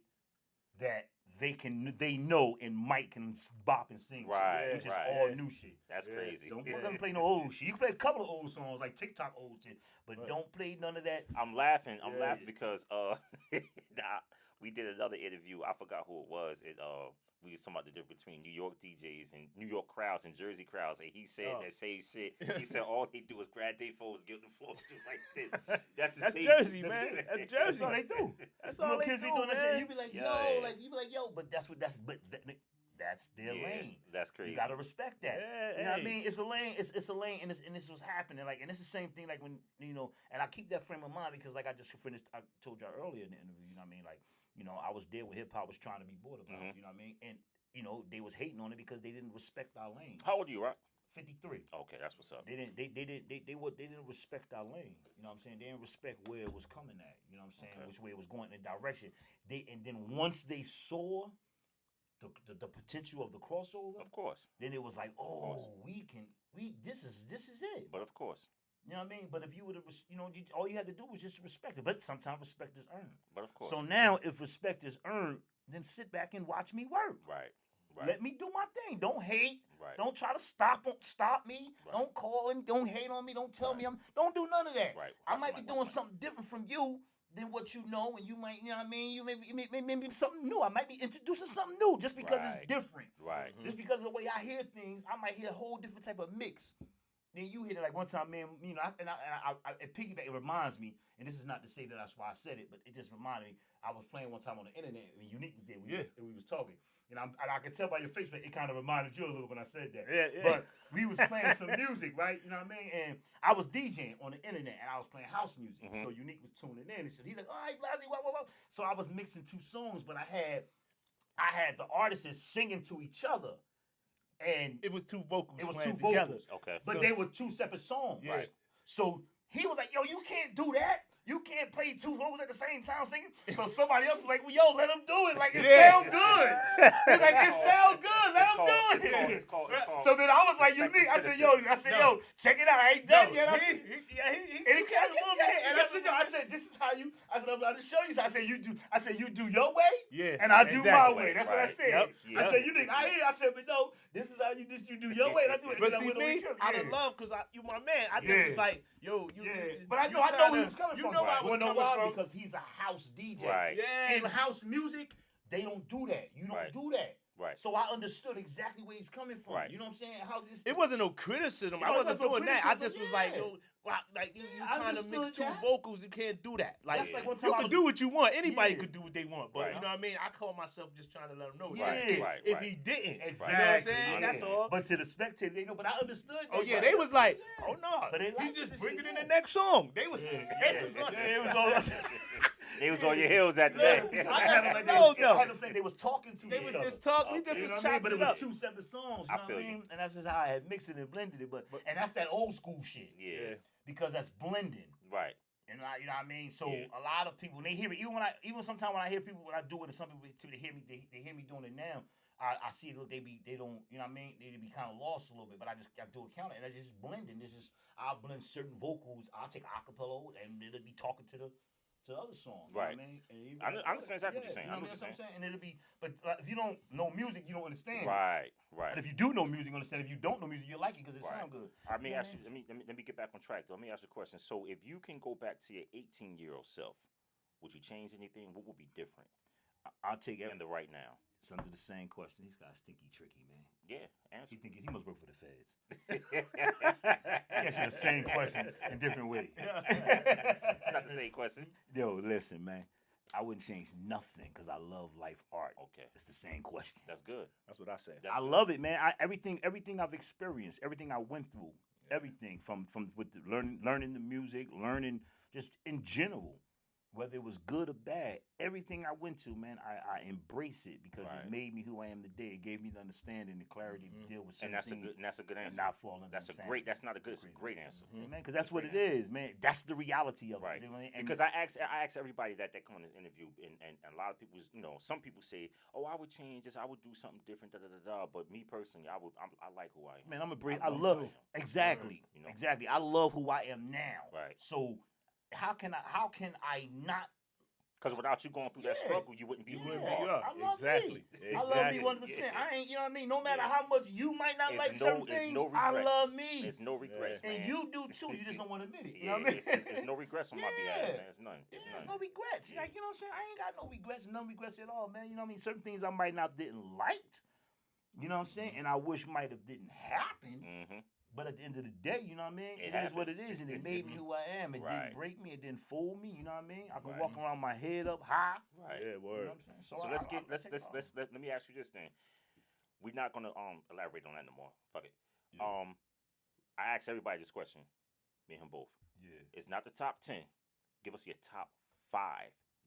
that they know and Mike can bop and sing, which is all new shit. That's crazy. Don't play no old shit. You can play a couple of old songs like TikTok old shit, but don't play none of that. I'm laughing because we did another interview. I forgot who it was. We was talking about the difference between New York DJs and New York crowds and Jersey crowds, and he said that same shit. He said all they do is grab their phones, get on the floor, do like this. That's Jersey, man. That's Jersey. That's all they do. That's all they kids do, be doing man. that shit. You be like, you be like, yo, but that's their lane. That's crazy. You gotta respect that. Yeah, you know what I mean? It's a lane. It's a lane, and this was happening. Like, and it's the same thing. Like when and I keep that frame of mind because like I just finished. I told y'all earlier in the interview. You know what I mean? Like, I was there with hip hop was trying to be bought about. You know what I mean? And they was hating on it because they didn't respect our lane. How old are you, Rock? 53. Okay, that's what's up. They didn't respect our lane. You know what I'm saying? They didn't respect where it was coming at. You know what I'm saying? Okay. Which way it was going in the direction. And then once they saw the potential of the crossover, of course. Then it was like, this is it. But of course. You know what I mean? But if you would have, all you had to do was just respect it. But sometimes respect is earned. But of course. So now, if respect is earned, then sit back and watch me work. Right. Let me do my thing. Don't hate. Right. Don't try to stop me. Right. Don't call and don't hate on me. Don't tell me don't do none of that. Right. I might be doing something different from you than what you know, and you might, you know what I mean? You maybe something new. I might be introducing something new just because it's different. Right. Just because of the way I hear things, I might hear a whole different type of mix. Then you hit it like one time, man. It piggyback. It reminds me, and this is not to say that that's why I said it, but it just reminded me. I was playing one time on the internet, and Unique was there. We was talking, and I could tell by your face that it kind of reminded you a little when I said that. Yeah. But we was playing some music, right? You know what I mean? And I was DJing on the internet, and I was playing house music. So Unique was tuning in. He's like, all right, Blasey, what. So I was mixing two songs, but I had the artists singing to each other. And it was two vocals. It was playing two together. vocals. Okay. But they were two separate songs. Right. So he was like, yo, you can't do that. You can't play two vocals at the same time singing. So somebody else was like, well, yo, let him do it. Like, it sound good. He's like, it sound good. Let him do it. It's called. So then I was like, Unique. I said, yo, check it out. I ain't done yet. And I said, this is how you. I said, I'm about to show you. So I said, you do your way. Yeah. And I do my way. That's what I said. Yep. I said, Unique. I said, but no, this is how you do your way. And I do it. But see me, out of love, because you my man. I just was like, yo, you. But I know where he was coming from. You know I was coming from because he's a house DJ. Right. Yeah. In house music, they don't do that. You don't do that. Right. So I understood exactly where he's coming from. Right. You know what I'm saying? It wasn't no criticism. I wasn't doing that. I just was like, yo, you trying to mix two vocals, you can't do that. Like, one time you can do what you want. Anybody Yeah. could do what they want. But Right. you know what I mean? I call myself just trying to let them know. Right. If he didn't. Exactly. You know what I'm saying? Yeah. That's all. But to the spectator, they know. But I understood. Oh, yeah. They was like, oh, no. But they He liked just this bring shit, it in yeah. the next song. They was They was on your heels after that. I had them say they was talking to They each was other. just talking. We just You was know what I mean? chopping But it it was up. two separate songs. I You know feel what I you. mean? And that's just how I had mixed it and blended it. And that's that old school shit. Yeah. Because that's blending. Right. And you know what I mean? So Yeah. a lot of people, when they hear it, even sometimes when I hear people, when I do it, and some people they hear me, they hear me doing it now. I see it. Look, they don't, you know what I mean? They be kind of lost a little bit, but I do a counter, and I just blending. I'll blend certain vocals. I'll take acapella, and it'll be talking to the other songs. You Right. know what I mean? I understand exactly what you're saying. You know what I'm saying? And it'll be, but if you don't know music, you don't understand. Right. But if you do know music, you understand. If you don't know music, you like it because it sounds good. Let me get back on track. Let me ask you a question. So, if you can go back to your 18-year-old self, would you change anything? What would be different? I'll take it in the right now. It's under the same question. These guys think he tricky, man. Yeah, answer. He must work for the feds. He asked you the same question in different ways. It's not the same question. Yo, listen, man. I wouldn't change nothing because I love life art. Okay. It's the same question. That's good. That's what I said. I love it, man. Everything I've experienced, everything I went through, everything from with the learning the music, learning just in general. Whether it was good or bad, everything I went to, man, I embrace it because it made me who I am today. It gave me the understanding, the clarity to deal with certain things. That's a good answer. And not fall into That's insanity. That's not a good. It's a great answer, man. Because that's what it is, man. That's the reality of it. You know what I mean? Because I ask everybody that come on this interview, and a lot of people, some people say, "Oh, I would change this. I would do something different." But me personally, I like who I am. Man, I love exactly. Exactly. I love who I am now. Right. So how can I not? Because without you going through that struggle, you wouldn't be who you are. I love me. I love me 100%. I ain't, you know what I mean? No matter how much you might not like certain things, I love me. There's no regrets, man. And you do too. You just don't want to admit it. You know what I mean? It's no regrets on my behalf, man. It's none. There's no regrets. Like, you know what I'm saying? I ain't got no regrets at all, man. You know what I mean? Certain things I might not didn't like. You know what I'm saying? And I wish might have didn't happen. Mm-hmm. But at the end of the day, you know what I mean? It is what it is, and it made me who I am. It didn't break me. It didn't fool me. You know what I mean? I can walk around my head up high. Right. Yeah, word. You know what I'm saying? So let me ask you this thing. We're not gonna elaborate on that no more. Fuck it. Yeah. I asked everybody this question. Me and him both. Yeah. It's not the top 10. Give us your top 5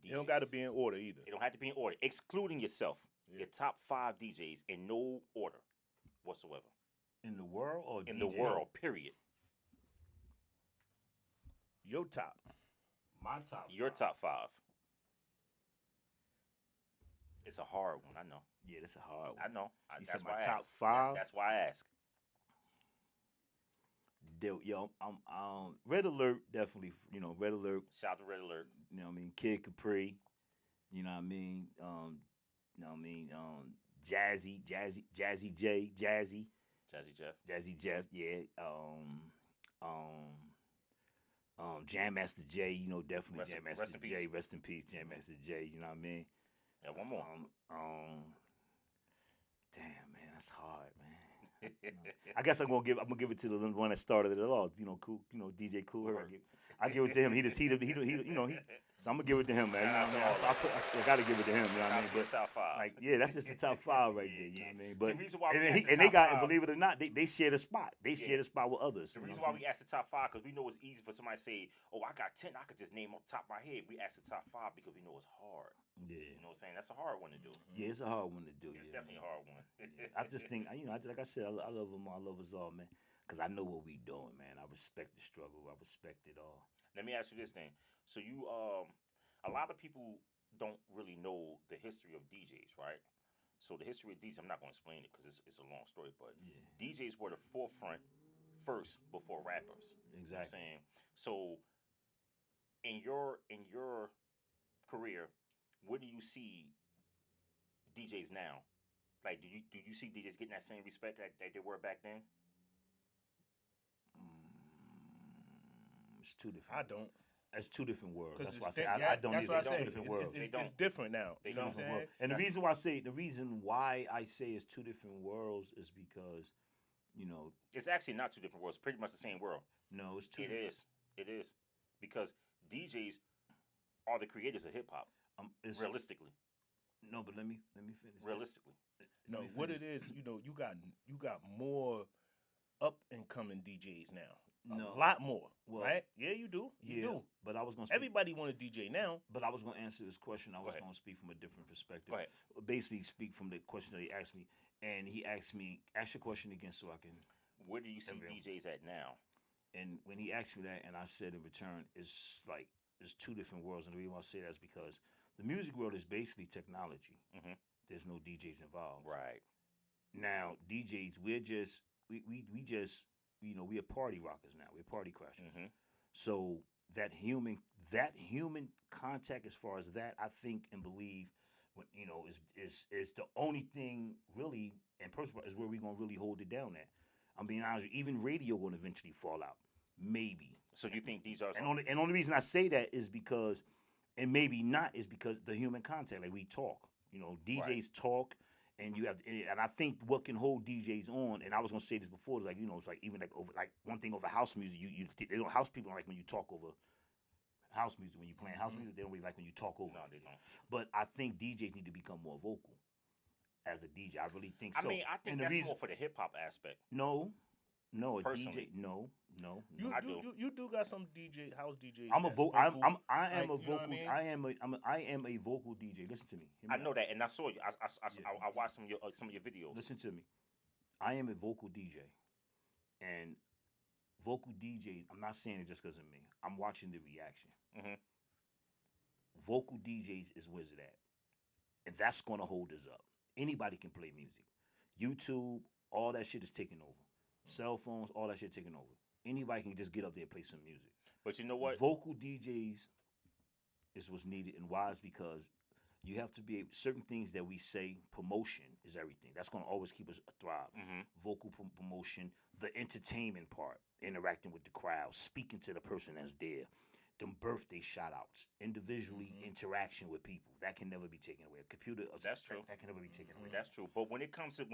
DJs. It don't got to be in order either. It don't have to be in order, excluding yourself. Yeah. Your top 5 DJs in no order whatsoever. In the world or in DJ? The world, period. Your top. My top. Your top 5. It's a hard one, I know. Yeah, that's a hard one. I know. That's my top 5. That's why I ask. Yo, I'm Red Alert definitely. You know, Red Alert. Shout out to Red Alert. You know what I mean? Kid Capri. You know what I mean? You know what I mean? Jazzy J, Jazzy Jeff, yeah. Jam Master J, you know, definitely Jam Master J. Rest in peace, Jam Master J. You know what I mean? Yeah, one more. Damn, man, that's hard, man. I guess I'm gonna give it to the one that started it all. You know, cool. You know, DJ Cool Herc. I give it to him. So I'm gonna give it to him, man. You know what I mean? I gotta give it to him. You know what I mean? But top 5. Like, yeah, that's just the top 5 right there. You know what I mean? But the reason why and believe it or not, they share the spot. They share the spot with others. The reason why we ask the top 5 because we know it's easy for somebody to say, "Oh, I got 10." I could just name off the top of my head. We ask the top 5 because we know it's hard. Yeah, you know what I'm saying? That's a hard one to do. Yeah, it's a hard one to do. It's definitely a hard one. I just think, like I said, I love them all. I love us all, man. Because I know what we doing, man. I respect the struggle. I respect it all. Let me ask you this thing. So you, a lot of people don't really know the history of DJs, right? So the history of DJs, I'm not going to explain it because it's a long story, but DJs were the forefront first before rappers. Exactly. You know what I'm saying? So in your career, where do you see DJs now? Like, do you see DJs getting that same respect that they were back then? It's two different. I don't. It's two different worlds. That's why I say I don't either. It's two different worlds. It's different now. You know what I'm saying? And the reason why I say it's two different worlds is because, you know, it's actually not two different worlds. It's pretty much the same world. No, it's two. It is because DJs are the creators of hip hop. Realistically. No, but let me finish. Realistically. No, what it is, you know, you got more up and coming DJs now. A lot more, right? Yeah, you do. You do. But I was gonna. Everybody want to DJ now. But I was gonna answer this question. I was gonna speak from a different perspective. Go ahead. Basically, speak from the question that he asked me, and he asked me, ask your question again so I can. Where do you see DJs at now? And when he asked me that, and I said in return, it's like it's two different worlds. And the reason why I say that is because the music world is basically technology. Mm-hmm. There's no DJs involved. Right. Now DJs, we just we're party rockers now. We're party crashers. Mm-hmm. So that human contact, as far as that, I think and believe, is the only thing really. And personal is where we're gonna really hold it down at. I'm being honest. Even radio gonna eventually fall out. Maybe. So you think these are and only reason I say that is because, and maybe not, is because the human contact. Like we talk. DJs talk. And you have, and I think what can hold DJs on, and I was gonna say this before, is like it's like even like over like one thing over house music. They don't house people don't like when you talk over house music. When you playing house music, they don't really like when you talk over. No, they don't. But I think DJs need to become more vocal as a DJ. I really think so. I mean, I think that's more for the hip hop aspect. No, a Personally. DJ. No. You do got some house DJs. I'm a vocal. I am a vocal. I mean? I am a vocal DJ. Listen to me. I know that, and I saw you. I watched some of your videos. Listen to me. I am a vocal DJ, and vocal DJs. I'm not saying it just because of me. I'm watching the reaction. Mm-hmm. Vocal DJs is where's it at, and that's gonna hold us up. Anybody can play music. YouTube, all that shit is taking over. Cell phones, all that shit taking over. Anybody can just get up there and play some music. But you know what? Vocal DJs is what's needed, and why is because you have to be able, certain things that we say, promotion is everything. That's going to always keep us thrive. Mm-hmm. Vocal promotion, the entertainment part, interacting with the crowd, speaking to the person that's there, them birthday shout-outs, individually interaction with people. That can never be taken away. A computer, that's true. That can never be taken away. That's true. But when it comes to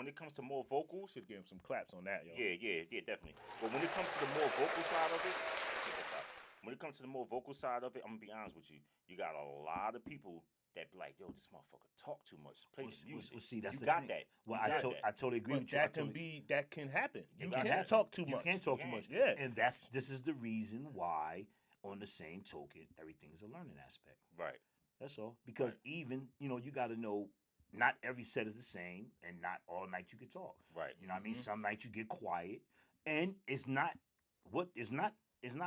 more vocals, should give him some claps on that, yo. Yeah, definitely. But when it comes to the more vocal side of it, check this out. When it comes to the more vocal side of it, I'm gonna be honest with you. You got a lot of people that be like, "Yo, this motherfucker talk too much. Play the music." Well, see, that's you the got thing. that. Well, I totally agree with you. That can happen. You It can can't happen. talk too much. You can't talk too much. Yeah. And this is the reason why, on the same token, everything is a learning aspect. Right. That's all. Because even, you got to know, not every set is the same, and not all night you can talk. Right. You know what I mean? Some nights you get quiet, and it's not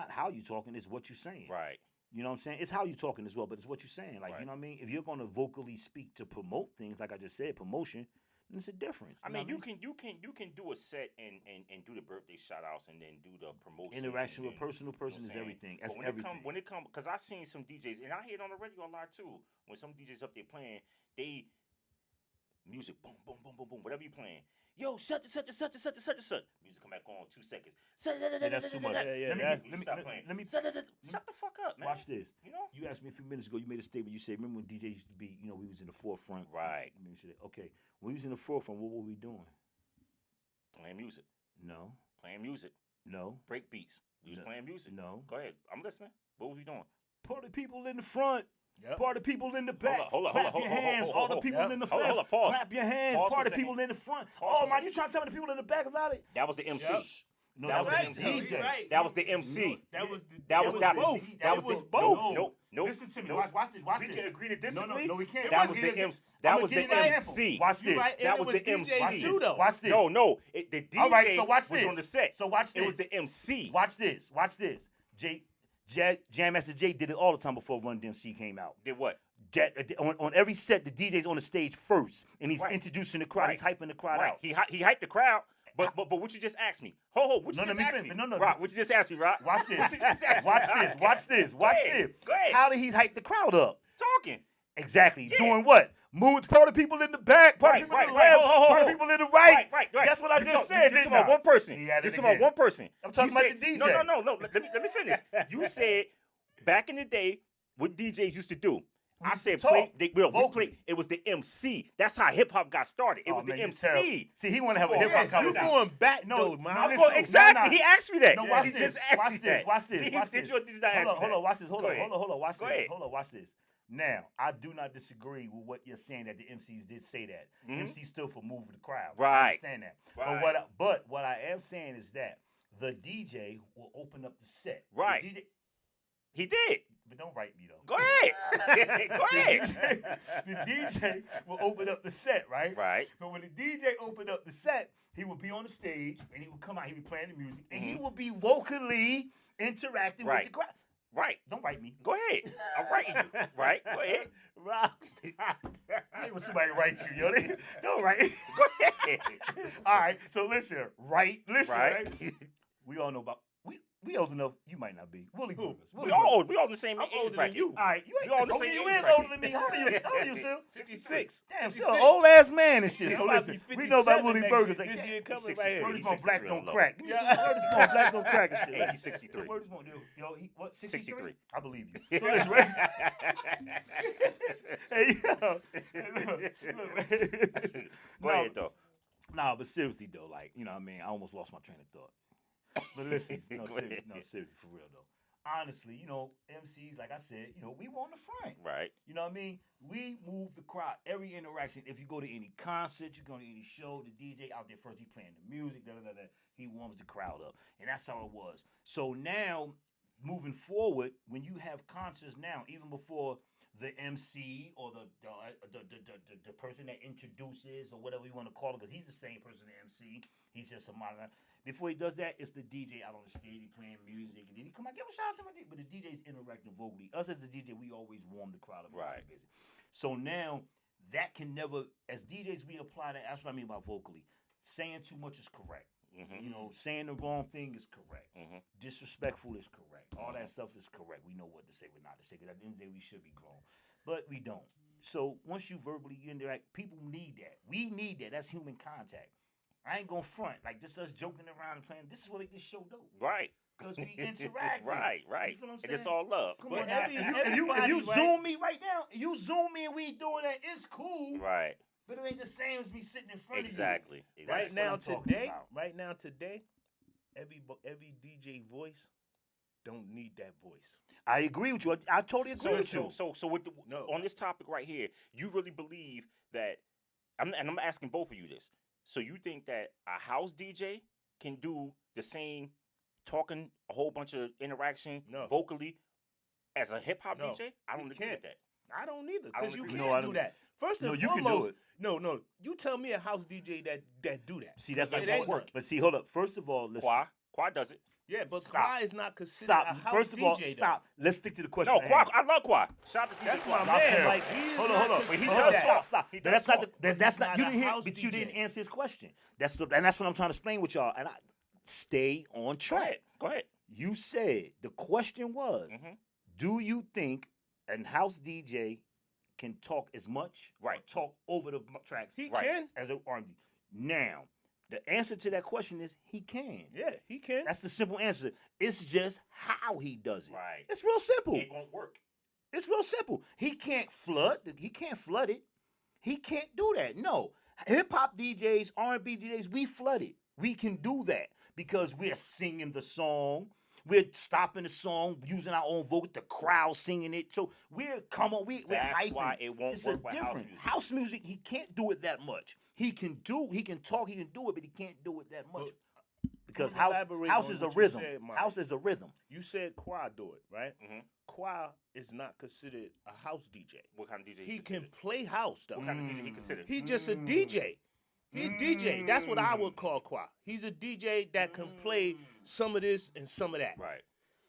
how you talking, it's what you're saying. Right. You know what I'm saying? It's how you talking as well, but it's what you're saying. Like, you know what I mean? If you're going to vocally speak to promote things, like I just said, promotion, then it's a difference. I mean, you can do a set and do the birthday shout outs and then do the promotion. Interaction with person is everything. That's everything. When it come, because I seen some DJs, and I hear it on the radio a lot too. When some DJs up there playing, they music, boom, boom, boom, boom, boom, whatever you playing. Yo, such. Music come back on 2 seconds. That's too much. Let me shut the fuck up, man. Watch this. You asked me a few minutes ago. You made a statement. You said, "Remember when DJs used to be? We was in the forefront." Right. Okay. When we was in the forefront, what were we doing? Playing music. No. Playing music. No. Break beats. We was playing music. No. Go ahead. I'm listening. What was we doing? Party people in the front. Yep. Party people in the back. Hold on, Clap your hands. All the people in the front. Hold on, pause. Clap your hands. Pause Party people in the front. Oh man, you trying to tell me the people in the back about it? That was the MC. Yep. No, that was the MC. DJ. Right. That was the MC. That was both. That was both. Nope. Listen to me. Nope. Watch this. We can agree to disagree. No, we can't. That was the MC. That was the MC. Watch this. That was the MC. Watch this. No. The DJ All right, so watch was this. on the set. So watch this. It was the MC. Watch this. Jam Master Jay did it all the time before Run DMC came out. Did what? On every set, the DJ's on the stage first, and he's introducing the crowd. He's hyping the crowd out. He hyped the crowd. But what you just asked me? What you just asked me? No. Rock, what you just asked me, Rock? Watch this. What you just asked me? Watch this. Go ahead. How did he hype the crowd up? Talking. Exactly. Yeah. Doing what? Move party people in the back, party people in the left, party people in the right. Right. That's what I just said. You're talking about one person. You're talking about one person. I'm talking about the DJ. No. Let me finish. You said back in the day what DJs used to do. I said play. It was the MC. That's how hip hop got started. It was the MC. See, he want to have a hip hop conversation. You going back? No, exactly. He asked me that. No, watch he this. just asked me that. Watch this. Hold on. Watch this. Hold on. Watch this. Watch this. Now, I do not disagree with what you're saying that the MCs did say that. MC stood for moving the crowd. Right. I understand that. Right. But what I am saying is that the DJ will open up the set. Right. He did. But don't write me though. Go ahead. Go ahead. The DJ will open up the set, right? Right. But when the DJ opened up the set, he would be on the stage and he would come out, he would be playing the music, and he would be vocally interacting with the crowd. Right. Don't write me. Go ahead. I'm writing you. Right. Go ahead. I ain't want somebody to write you, yo. Don't write. Go ahead. All right. So listen, right? Right. We all know about. We old enough. You might not be. Willie Burgers. We all in the same I'm age older bracket. than you. All right. You ain't. We all in the same you age is bracket. older than me. How old are you, Sil? 66. Damn, 66. Sil, old ass man and shit. He's So about listen, to be we know about 57 Willie next Burgers. year. Like, This year coming 60, right here. Word is He's more black 63 don't on the crack. Give me some word is more black don't crack and shit. Yeah, he's 63. Word is more, yo, he what? 63. I believe you. So listen, right? Hey, yo. Go ahead, though. Nah, but seriously though, like, you know what I mean? I almost lost my train of thought. But listen, seriously, for real though. Honestly, you know, MCs, like I said, you know, we were on the front. Right. You know what I mean? We move the crowd. Every interaction. If you go to any concert, you go to any show, the DJ out there first, he playing the music, he warms the crowd up. And that's how it was. So now, moving forward, when you have concerts now, even before the MC or the person that introduces or whatever you want to call it, because he's the same person, the MC. He's just a monitor. Before he does that, it's the DJ out on the stage, he playing music, and then he come out, give a shout out to my DJ. But the DJ's interacting vocally. Us as the DJ, we always warm the crowd up. Right. Busy. So now that can never, as DJs, we apply that. That's what I mean by vocally. Saying too much is correct. Mm-hmm. You know, saying the wrong thing is correct. Mm-hmm. Disrespectful is correct. All that stuff is correct. We know what to say, what not to say. Because at the end of the day, we should be grown, but we don't. So once you verbally interact, people need that. We need that. That's human contact. I ain't gonna front like this. Us joking around and playing. This is what make this show dope. Right. Because we interact. Right. You feel what I'm saying? And it's all love. Come But on, now. If you zoom me right now, you zoom me and we doing that. It's cool. Right. But it ain't the same as me sitting in front Exactly. of you. Right now, today, about. every DJ voice don't need that voice. I agree with you. I totally agree with you. So with on this topic right here, you really believe that? I'm asking both of you this. So you think that a house DJ can do the same, talking a whole bunch of interaction vocally as a hip hop DJ? I don't agree with that. I don't either, I because don't you agree. can't do that. First and you foremost, can do it. No, you tell me a house DJ that do that. See, that's not It gonna ain't work. But see, hold up. First of all, let's Quad does it. Yeah, but Stop. Quad is not considered stop. a house First of all, DJ, stop. Let's stick to the question. No, at Quad. hand. I love Quad. Shout out to DJ That's Quad. my man. Terrible. Like, he is Hold not on. But he considered does that. stop. He That's does not. talk. That's not. not You a didn't hear. house But you DJ. didn't answer his question. And that's what I'm trying to explain with y'all. And I stay on track. Go ahead. You said the question was, do you think a house DJ can talk as much, right? Talk over the tracks, He right, can. as an R&B. Now, the answer to that question is he can. Yeah, he can. That's the simple answer. It's just how he does it. Right. It's real simple. It won't work. It's real simple. He can't flood. He can't flood it. He can't do that. No. Hip hop DJs, R&B DJs, we flood it. We can do that because we're singing the song. We're stopping the song, using our own voice, the crowd singing it. So we're hyping. That's why it won't It's work with house different. music. House music, he can't do it that much. He can talk, he can do it, but he can't do it that much. Because house is a rhythm. House is a rhythm. You said Quad do it, right? Mm-hmm. Quad is not considered a house DJ. What kind of DJ? He can play house though. What kind of DJ he considered? He's just a DJ. He DJ. That's what I would call Quad. He's a DJ that can play some of this and some of that. Right.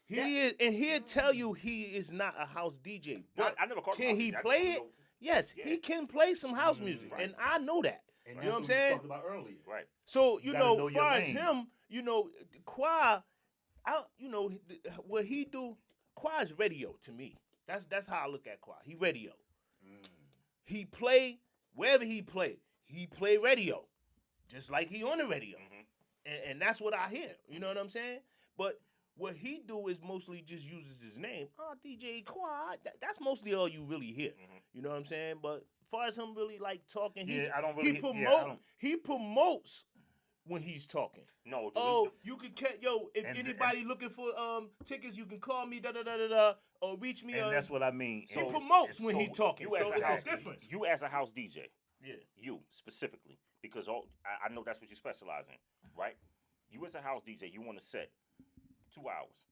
He is, and he'll tell you he is not a house DJ. But I never called him can house he DJ. I play just it? know- Yes, Yeah. he can play some house music, Right. and I know that. And You know what I'm that's saying? we talked about earlier. Right. So You gotta know as your far as lane. him, Quad, what he do, Quad's radio to me. That's how I look at Quad. He radio. He play wherever he play. He play radio, just like he on the radio, and that's what I hear. You know what I'm saying? But what he do is mostly just uses his name. Oh, DJ Quad. That's mostly all you really hear. You know what I'm saying? But as far as him really like talking, he promotes when he's talking. No. You can catch if And- anybody looking for tickets, you can call me or reach me. And that's what I mean. He promotes when he talking. You as So a it's house a difference. You as a house DJ. Yeah. You specifically, because I know that's what you specialize in, right? You as a house DJ, you want to set 2 hours,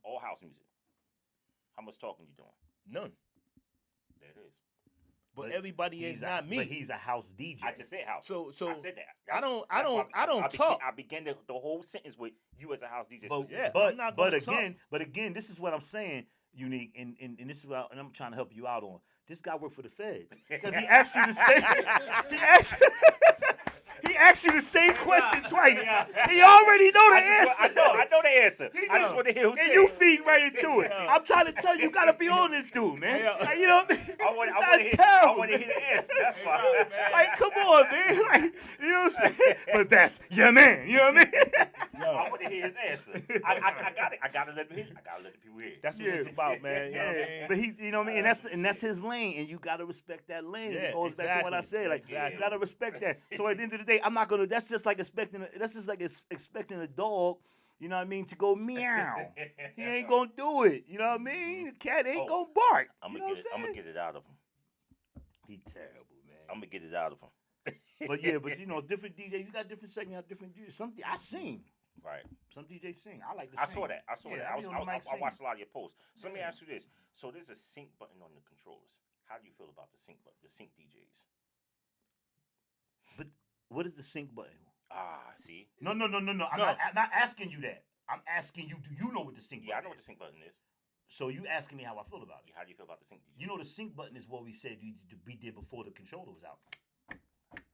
all house music. How much talking you doing? None. There it is. But everybody is not me. But he's a house DJ. I just said house. So I said that. I don't talk. I began the whole sentence with you as a house DJ. But again, this is what I'm saying, Unique, and this is what I'm trying to help you out on. This guy worked for the Fed because he asked you the same. He asked you the same question twice. He already know the answer. I know the answer. I just want to hear who said it. And you feed right into it. I'm trying to tell you, you got to be on this dude, man. Like, you know what I mean? I want to hear the answer. That's fine. Like, come on, man. Like, you know what I'm saying? But that's your man. You know what I mean? I want to hear his answer. I got it. I got to let him hear. I got to let the people hear. That's what it's about, man. You know what I mean? But he, you know what I mean? And that's his lane, and you got to respect that lane. It goes back to what I said. Like, you got to respect that. So at the end of the day, I'm not gonna. That's just like expecting a dog. You know what I mean? To go meow. He ain't gonna do it. You know what I mean? The cat ain't gonna bark. I'm gonna get it out of him. He terrible, man. I'm gonna get it out of him. But you know, different DJs. You got different segments. Have different DJs. Some I sing. Right. Some DJs sing. I like to I sing. saw that. I watched a lot of your posts. So let me ask you this. So there's a sync button on the controllers. How do you feel about the sync button? The sync DJs. But what is the sync button? See? No. I'm not asking you that. I'm asking you, do you know what the sync button is? Yeah, I know what the sync button is. So you asking me how I feel about it. How do you feel about the sync DJs? You know the sync button is what we said we did before the controller was out.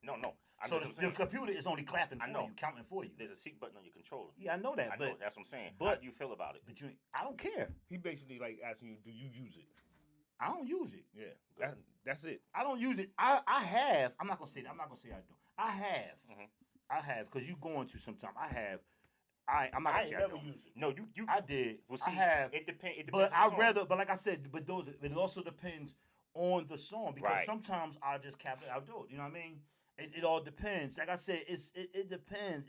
No. So the computer is only clapping for you, counting for you. There's a sync button on your controller. Yeah, I know that. I know, that's what I'm saying. But, how do you feel about it? But I don't care. He basically like asking you, do you use it? I don't use it. Yeah, that's it. I don't use it. I have. I'm not gonna say that. I'm not gonna say I don't. I have. Mm-hmm. I have, because you going to sometime. I have. I'm not gonna say I don't. Use it. No, you. I did. Well, see, I have. It depends. But I rather. But like I said, it also depends on the song, because sometimes I just cap it. I'll do it. You know what I mean? It all depends. Like I said, it depends.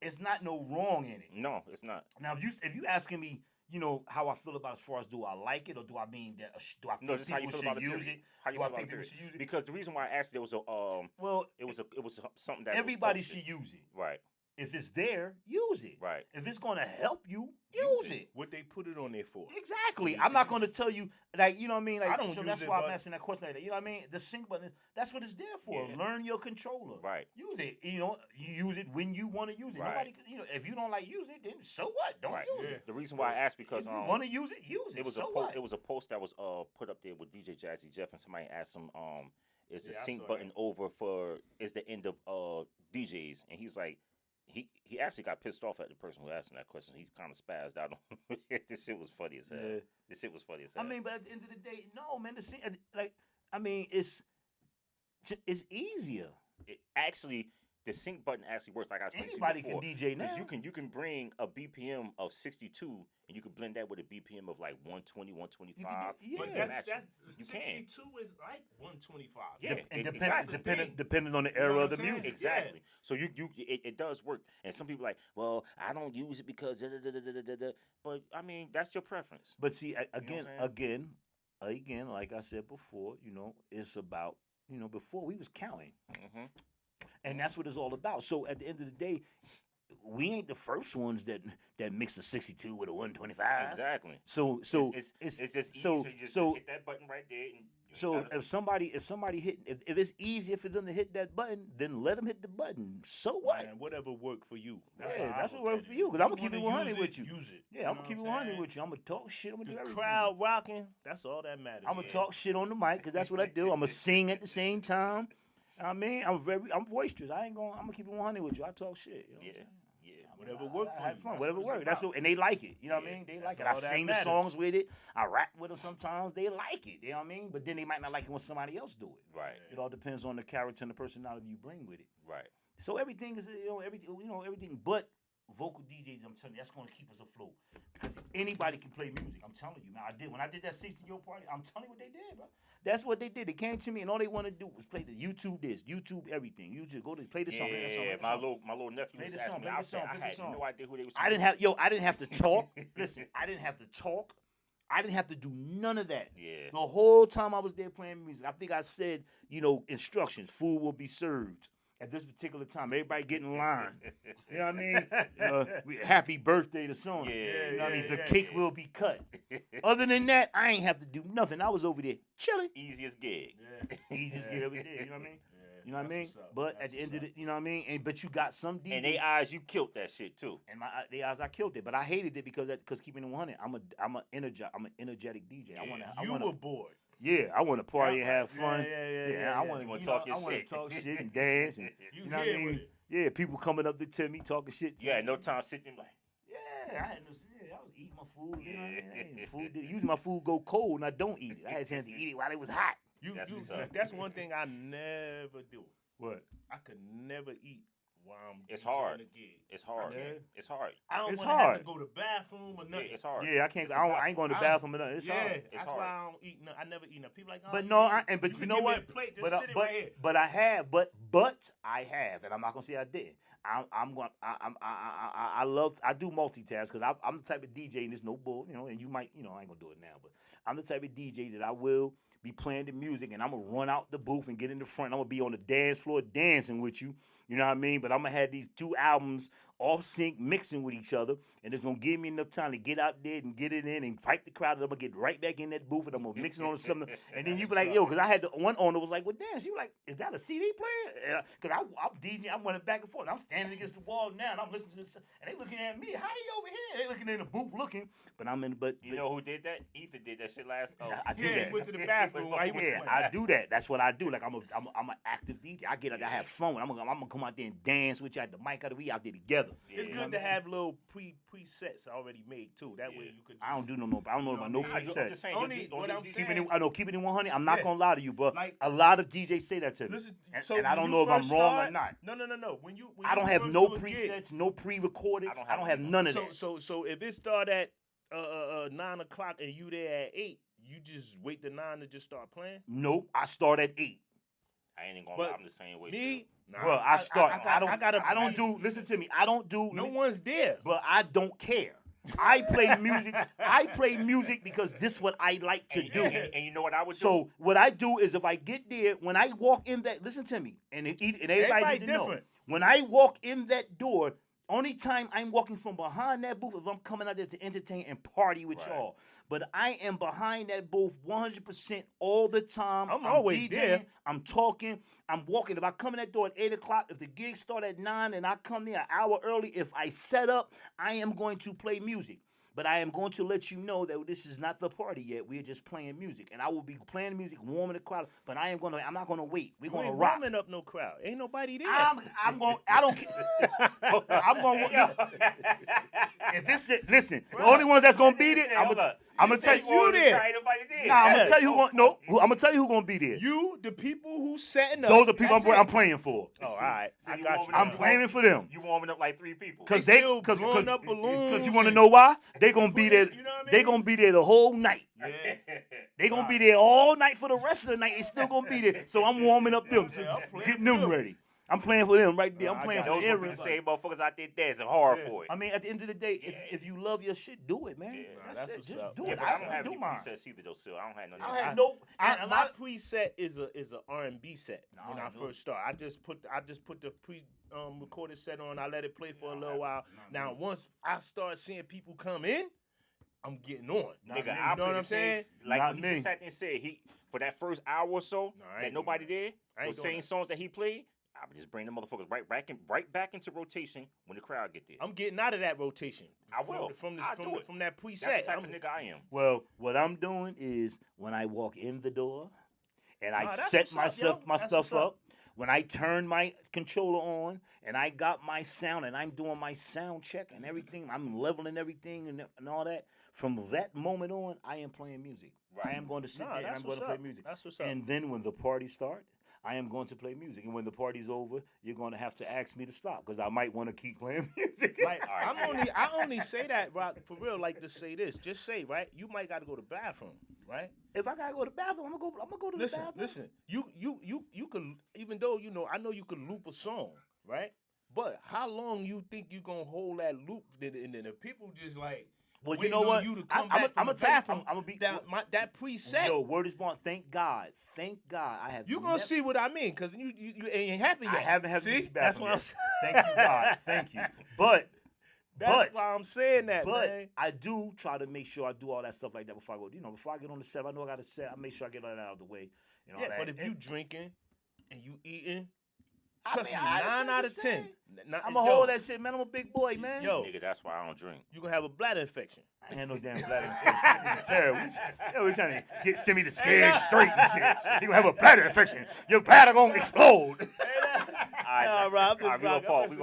It's not no wrong in it. No, it's not. Now, if you asking me, you know, how I feel about it as far as do I like it, or do I mean that do I think people should use it? How you feel about it? Because the reason why I asked, there was it was something that everybody should use it. Right. If it's there, use it. Right. If it's gonna help you, use it. What they put it on there for? Exactly. I'm not gonna tell you, like, you know what I mean. Like, I don't so use that's it, why but I'm asking that question like that. You know what I mean? The sync button, that's what it's there for. Yeah. Learn your controller. Right. Use it. You know, you use it when you want to use it. Right. Nobody, you know, if you don't like using it, then so what? Don't use it. The reason why I asked, because if you want to use it, use it. It was it was a post that was put up there with DJ Jazzy Jeff, and somebody asked him, is the sync button over for is the end of DJs? And he's like, he actually got pissed off at the person who asked him that question. He kind of spazzed out on this shit was funny as hell. Yeah. This shit was funny as hell. I mean, but at the end of the day, no, man. It's easier. The sync button actually works, like I explained Anybody to you before. can DJ now. Because you can bring a BPM of 62 and you can blend that with a BPM of like 120, 125. But that's you 62 is like 125. Yeah, depending on the era of the music. Exactly. Yeah. So it does work. And some people are like, well, I don't use it because but I mean, that's your preference. But see, again, like I said before, you know, it's about, you know, before we was counting. Mm-hmm. And that's what it's all about. So at the end of the day, we ain't the first ones that mix a 62 with a 125. Exactly. So it's just easy. So you just hit that button right there. If somebody hit, if it's easier for them to hit that button, then let them hit the button. So what? Man, whatever worked for you. That's what worked for you. Because I'm gonna keep it 100 with you. Use it. Yeah, I'm gonna keep it 100 with you. I'm gonna talk shit. I'm gonna do everything. Crowd rocking. That's all that matters. I'm gonna talk shit on the mic, because that's what I do. I'm gonna sing at the same time. I mean, I'm boisterous. I'm gonna keep it 100 with you. I talk shit. You know whatever works for you. Have fun. Whatever works. That's what, and they like it. You know what I mean? They like it. I sing the songs with it. I rap with them sometimes. They like it. You know what I mean? But then they might not like it when somebody else do it. Right. It all depends on the character and the personality you bring with it. Right. So everything is everything. But vocal DJs, I'm telling you, that's gonna keep us afloat, because anybody can play music. I'm telling you, man. When I did that 60-year party, I'm telling you what they did, bro. That's what they did. They came to me, and all they want to do was play the YouTube this, YouTube everything. You just go to play the song. Yeah, my little nephew was asking me. I had no idea who they was. I didn't have to talk. Listen, I didn't have to talk. I didn't have to do none of that. Yeah. The whole time I was there playing music, I think I said, you know, instructions. Food will be served. at this particular time. Everybody get in line. You know what I mean? Happy birthday to someone. Yeah, you know what I mean? The yeah, cake will be cut. Other than that, I ain't have to do nothing. I was over there chilling. Easiest gig. Easiest gig every day. You know what I mean? You know what I mean? What's up. But at the end of the, you know what I mean? But you got some DJs. And they eyes, you killed that shit too. And they eyes, I killed it. But I hated it because keeping it 100, I'm an energetic DJ. You were bored. Yeah, I want to party and have fun. Yeah. I want to talk your shit. I want to talk shit and dance. And, you know what I mean? Yeah, people coming up to me talking shit. You had no time sitting like. Yeah, I was eating my food. You know what I mean? Usually my food go cold and I don't eat it. I had a chance to eat it while it was hot. That's one thing I never do. What? I could never eat while I'm It's hard. a gig. It's hard. It's hard. I don't It's want to hard. have to go to the bathroom or nothing. Yeah, it's hard. Yeah, I can't. I ain't going to the bathroom or nothing. It's hard. Yeah, It's that's hard. why I don't eat. I never eat. People like, oh, But you no, eat. but you can know give me what? a plate, just But sit it right here. but I have. But I have, and I'm not gonna say I did. I do multitask because I'm the type of DJ, and it's no bull, you know. And you might, I ain't gonna do it now, but I'm the type of DJ that I will be playing the music, and I'm gonna run out the booth and get in the front. I'm gonna be on the dance floor dancing with you. You know what I mean? But I'm gonna have these two albums off sync, mixing with each other, and it's gonna give me enough time to get out there and get it in and fight the crowd. And I'm gonna get right back in that booth, and I'm gonna mix it on something. And then you be like, yo, because I had one owner was like, well, dance. You like, is that a CD player? Because I'm DJing, I'm running back and forth. I'm standing against the wall now, and I'm listening to this, and they looking at me. How you over here? They looking in the booth looking, but I'm in. But you know who did that? Ether did that shit last. I do He that. went to the bathroom. While he was Yeah, I do that. That's what I do. Like I'm an active DJ. I have fun. I'm gonna come out there and dance with you at the mic. We out there together. It's good to have little presets already made too. That way you could. I don't do no. I don't know about no I'm preset. just saying. Keep it in 100. I'm not gonna lie to you, but Like- a lot of DJs say that to me. Listen, and I don't know if I'm wrong or not. No. When I don't you have first no do a gig, presets, no pre-recorded. I don't have none of that. So if it start at 9:00 and you there at 8, you just wait till 9 to just start playing. Nope, I start at 8. I ain't gonna But lie. I'm the same way. Me, nah, Well, I start. I don't do. Listen to me. I don't do. No one's there. But I don't care. I play music. I play music because this is what I like to do. And you know what I would do? So what I do is if I get there, when I walk in that, listen to me, and everybody need to know. different. When I walk in that door, only time I'm walking from behind that booth if I'm coming out there to entertain and party with y'all. But I am behind that booth 100% all the time. I'm always DJing, there. I'm talking. I'm walking. If I come in that door at 8 o'clock, if the gig start at 9 and I come there an hour early, if I set up, I am going to play music. But I am going to let you know that this is not the party yet. We're just playing music, and I will be playing music, warming the crowd. But I'm not gonna wait. We're gonna rock. Warming up no crowd. Ain't nobody there. I'm going. I don't care. I'm going. If this shit, listen, the only ones that's gonna be there, I'm gonna tell you there. Nah, I'm gonna tell you who. I'm gonna tell you who gonna be there. You, the people who setting up. Those are people that's I'm playing for. Oh, all right. So I you got warming you. I'm playing for them. You warming up like 3 people. Cause They they, still cause blowing up balloons cause you want to and- know why? They gonna be there. You know what I mean? They gonna be there the whole night. Yeah. They gonna be there all night for the rest of the night. They still gonna be there. So I'm warming up them, Yeah, I'm playing getting for them them. ready. I'm playing for them right there. I'm I playing got for Those would be everybody. the same motherfuckers out there dancing hard for it. I mean, at the end of the day, if you love your shit, do it, man. That's that's it. what's Just up. do Yeah, it. but I don't have do any mine. presets either though. Still, I don't have no. I don't have no. And my preset is a R&B set when I do first start. I just put the recorded set on. I let it play for a little while. Now once I start seeing people come in, I'm getting on. Nigga, you I know what I'm saying? Like Not he me. just sat there and said for that first hour or so I that ain't nobody doing there, I ain't those doing same that. songs that he played, I would just bring the motherfuckers right back into rotation when the crowd get there. I'm getting out of that rotation. I will. from I'll do it. from that preset. That's the type of nigga I am. Well, what I'm doing is when I walk in the door and I that's set what's up, yo. my That's stuff what's up. up, when I turn my controller on and I got my sound and I'm doing my sound check and everything, I'm leveling everything and all that. From that moment on, I am playing music. I am going to sit there and that's I'm going to what's play up. music. That's what's up. And then when the party starts, I am going to play music. And when the party's over, you're going to have to ask me to stop because I might want to keep playing music. Like I only say that, Rock, for real, like to say this. Just say, right? You might got to go to the bathroom, right? If I gotta go to the bathroom, I'm gonna go to the bathroom. Listen. You could, even though I know you could loop a song, right? But how long you think you gonna hold that loop? And then the people just like. Well, you know what? You to come back I'm from a the bathroom. I'm gonna be that preset. Yo, word is born. Thank God. Thank God. I have. You gonna see what I mean? Because you ain't happy yet. I haven't had see? this That's bathroom what I'm yet. saying. Thank you, God. Thank you. But that's why I'm saying that, but man. I do try to make sure I do all that stuff like that before I go. You know, before I get on the set, I know I got to set. I make sure I get all that out of the way. You know, But if you drinking and you eating, I trust mean, me, I 9 out of 10. I'm gonna hold that shit, man. I'm a big boy, man. Yo, nigga, that's why I don't drink. You gonna have a bladder infection. I ain't had no damn bladder infection. Terrible. We trying to send me the scared straight and shit. You gonna have a bladder infection. Your bladder gonna explode. All right, Rob, we're gonna pause. We're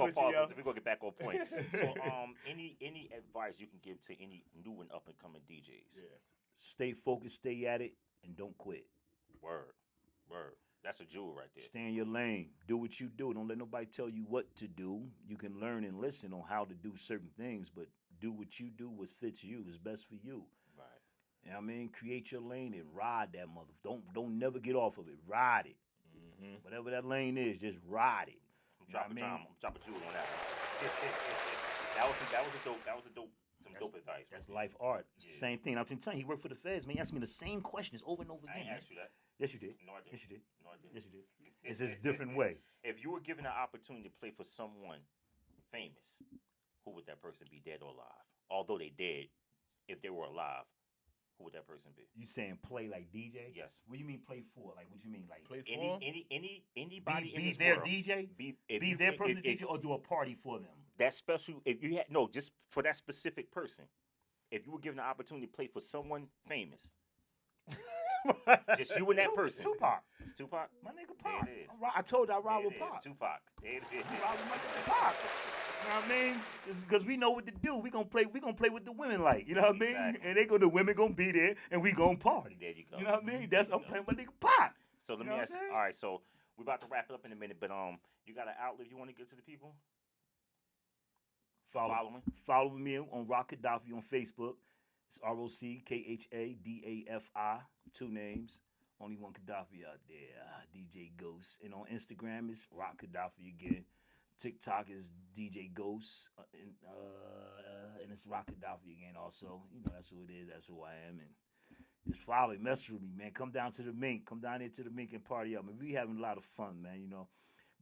gonna get back on point. So, any advice you can give to any new and up and coming DJs? Yeah. Stay focused, stay at it, and don't quit. Word. That's a jewel right there. Stay in your lane. Do what you do. Don't let nobody tell you what to do. You can learn and listen on how to do certain things, but do what you do, what fits you, is best for you. Right. You know what I mean? Create your lane and ride that mother. Don't never get off of it. Ride it. Mm-hmm. Whatever that lane is, just ride it. I'm dropping jewel on that one. that was a dope. Some dope advice. That's life art. Yeah. Same thing. I'm telling you, he worked for the feds, man. He asked me the same questions over and over again. I ain't asked you that. Yes, you did. No, I didn't. Yes, you did. No, I didn't. Yes, you did. It's just a different way. If you were given an opportunity to play for someone famous, who would that person be, dead or alive? Although they dead, if they were alive, who would that person be? You saying play like DJ? Yes. What do you mean play for? Like, what you mean like play for anybody be in this their world. DJ? Be their person DJ or do a party for them? That special, if you had just for that specific person, if you were given the opportunity to play for someone famous, just you and that person. Tupac. My nigga Pac. There it is. I told you I ride There with it is. Pac. Tupac. There it is. I ride with my nigga Pac. You know what I mean? Because we know what to do. We gonna play with the women like. You know what I mean? Exactly. And the women gonna be there and we gonna party. There you go. You know what I mean? I'm playing with my nigga Pac. So let me ask you. All right, so we're about to wrap it up in a minute, but you got an outlet you want to give to the people? Follow me on Rock Gaddafi on Facebook. It's ROCKHADAFI, 2 names. Only one Gaddafi out there, DJ Ghozt. And on Instagram, it's Rock Gaddafi again. TikTok is DJ Ghozt, and it's Rock Gaddafi again also. You know, that's who it is. That's who I am. And just follow me, mess with me, man. Come down to the Mink. Come down here to the Mink and party up. Man, we having a lot of fun, man, you know.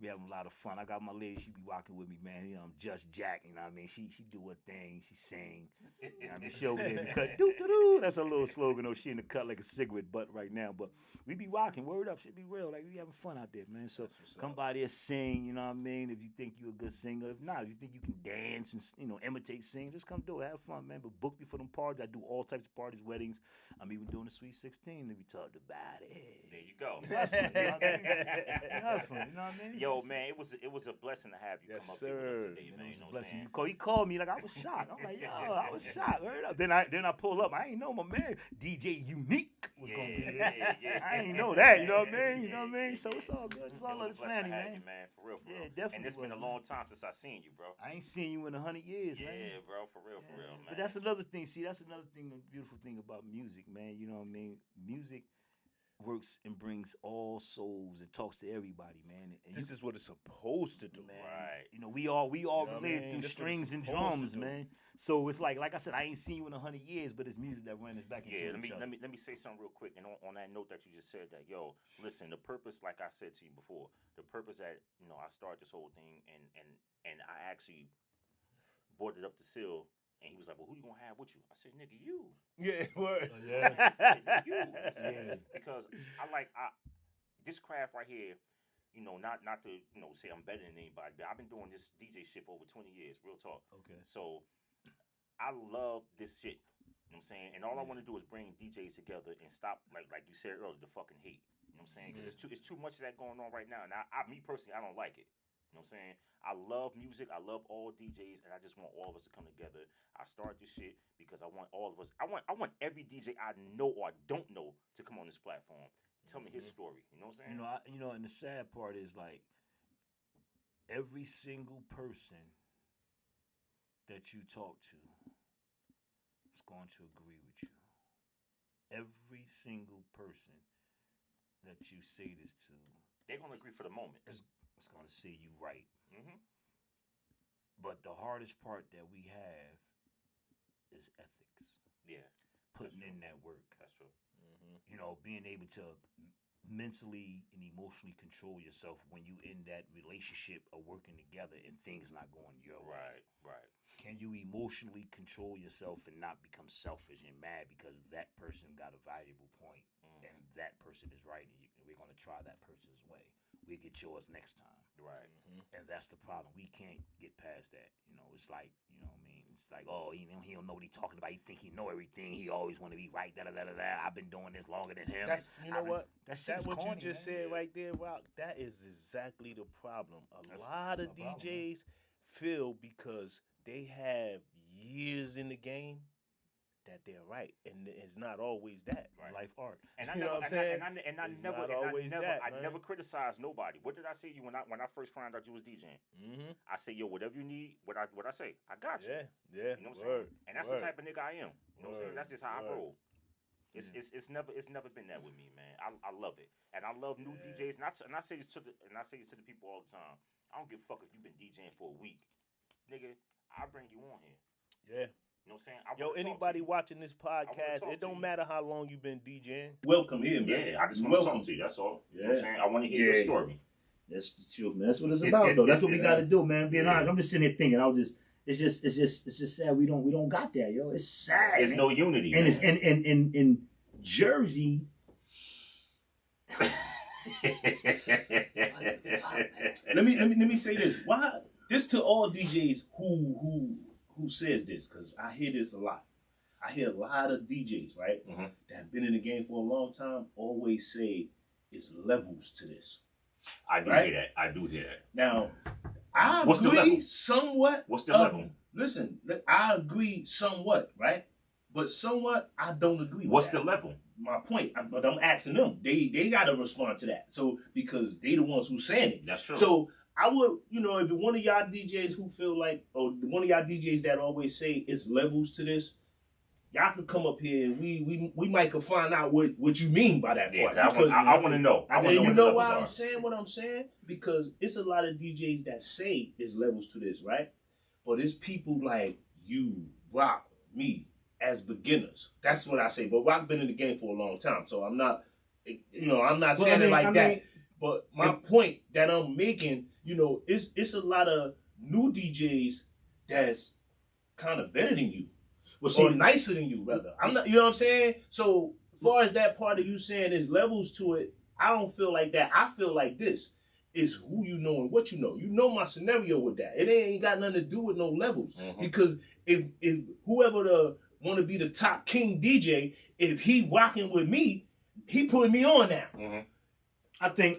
We having a lot of fun. I got my lady, she be rocking with me, man. You know, I'm Just Jack, you know what I mean? She do her thing, she sing. You know what I mean? She over there in the cut. Doo-doo-doo. That's a little slogan, though. She in the cut like a cigarette butt right now. But we be rocking. Word up, shit be real. Like, we having fun out there, man. So come by there, sing, you know what I mean? If you think you're a good singer. If not, if you think you can dance and, you know, imitate, sing, just come do it. Have fun, man. But book me for them parties. I do all types of parties, weddings. I'm even doing the Sweet 16 to be talked about it. There you go. Hustling, you know what I mean? Hustling, you know what I mean? Yo, man, it was a blessing to have you come up here with us today, man. You know what I'm saying? He called me like I was shocked. I'm like, yo, I was shocked. Heard up. Then I pull up. I ain't know my man DJ Unique was gonna be there. Yeah. I ain't know that. You know what I mean? You know what I mean? So it's all good. It's all love. It's family, man. For real. Yeah, definitely. And it's been a long time since I seen you, bro. I ain't seen you in 100 years, man. Yeah, bro, for real, man. But that's another thing. See, that's another thing. The beautiful thing about music, man. You know what I mean? Music works and brings all souls. It talks to everybody, man. And this is what it's supposed to do, man. Right. You know, we all related through strings and drums, man. So it's like I said, I ain't seen you in 100 years, but it's music that runs us back into each other. Let me say something real quick. And on that note that you just said, that listen, the purpose, like I said to you before, the purpose that I started this whole thing, and I actually brought it up to Seal. And he was like, well, who you going to have with you? I said, nigga, you. Yeah, word. You. Yeah. Because this craft right here, not to, say I'm better than anybody, but I've been doing this DJ shit for over 20 years, real talk. Okay. So I love this shit. You know what I'm saying? And all I want to do is bring DJs together and stop, like you said earlier, the fucking hate. You know what I'm saying? Because it's too much of that going on right now. And me personally, I don't like it. You know what I'm saying? I love music. I love all DJs, and I just want all of us to come together. I started this shit because I want all of us. I want every DJ I know or I don't know to come on this platform. Tell me his story. You know what I'm saying? And the sad part is like every single person that you talk to is going to agree with you. Every single person that you say this to, they're gonna agree for the moment. It's going to say you right. Mm-hmm. But the hardest part that we have is ethics. Yeah. Putting in that work. That's true. You know, being able to mentally and emotionally control yourself when you in that relationship or working together and things not going your way. Right. Can you emotionally control yourself and not become selfish and mad because that person got a valuable point and that person is right and we're going to try that person's way. We get yours next time. Right. And that's the problem. We can't get past that. You know, it's like, you know what I mean? It's like, oh, he don't know what he's talking about. He think he know everything. He always want to be right. I've been doing this longer than him. That's, you know what? That's what corny, you just said right there, Rock. That is exactly the problem. A lot of DJs feel because they have years in the game that they're right, and it's not always that. Right. Life art. And I you know never, what I'm saying? I never criticized nobody. What did I say to you when I first found out you was DJing? I say, yo, whatever you need, what I say, I got you. Yeah. You know what I'm saying? And that's the type of nigga I am. You know what I'm saying? That's just how I roll. It's never been that with me, man. I love it, and I love new DJs. And I say this to the people all the time. I don't give a fuck if you've been DJing for a week, nigga. I bring you on here. Yeah. You know what I'm saying? Yo, anybody watching this podcast, it don't matter how long you've been DJing. Welcome in, man. Yeah, I just want to talk to you. That's all. You know what I'm saying? I want to hear your story. That's the truth, man. That's what it's about, though. That's what we got to do, man. Being honest, I'm just sitting here thinking. It's just sad we don't got that, yo. It's sad. There's no unity, and man. it's in Jersey. Let me say this. Why? This to all DJs who says this, because I hear this a lot. I hear a lot of DJs, right, that have been in the game for a long time, always say it's levels to this. I do hear that. Now, I agree somewhat. What's the level? Listen, I agree somewhat, right? But somewhat, I don't agree with What's that. the level? My point, but I'm asking them. They got to respond to that. So, because they the ones who saying it. That's true. So, I would, if one of y'all DJs who feel like, or one of y'all DJs that always say it's levels to this, y'all could come up here and we might could find out what you mean by that part. I want to know. And you know why I'm saying what I'm saying? Because it's a lot of DJs that say it's levels to this, right? But it's people like you, Rock, me, as beginners. That's what I say. But Rock been in the game for a long time, so I'm not, saying it like that. But my point that I'm making, it's a lot of new DJs that's kind of better than you. Or nicer than you, rather. I'm not, you know what I'm saying? So, as far as that part of you saying there's levels to it, I don't feel like that. I feel like this is who you know and what you know. You know my scenario with that. It ain't got nothing to do with no levels. Because if whoever want to be the top king DJ, if he rocking with me, he putting me on now. I think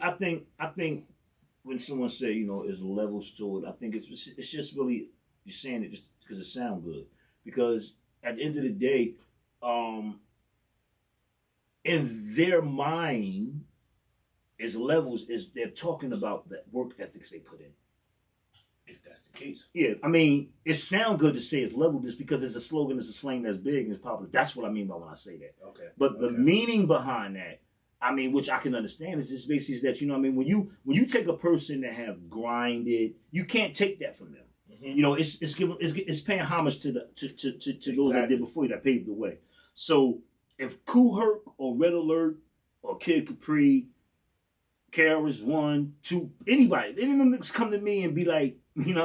when someone say, there's levels to it, I think it's just really, you're saying it just because it sounds good. Because at the end of the day, in their mind, is levels, is they're talking about the work ethics they put in. If that's the case. Yeah, I mean, it sounds good to say it's level just because it's a slogan, it's a slang that's big and it's popular. That's what I mean by when I say that. Okay. But the meaning behind that, I mean, which I can understand, is just basically that, when you take a person that have grinded, you can't take that from them. It's paying homage to those that did before you, that paved the way. So if Kool Herc or Red Alert or Kid Capri, KRS One, 2, anybody, any of them niggas come to me and be like, like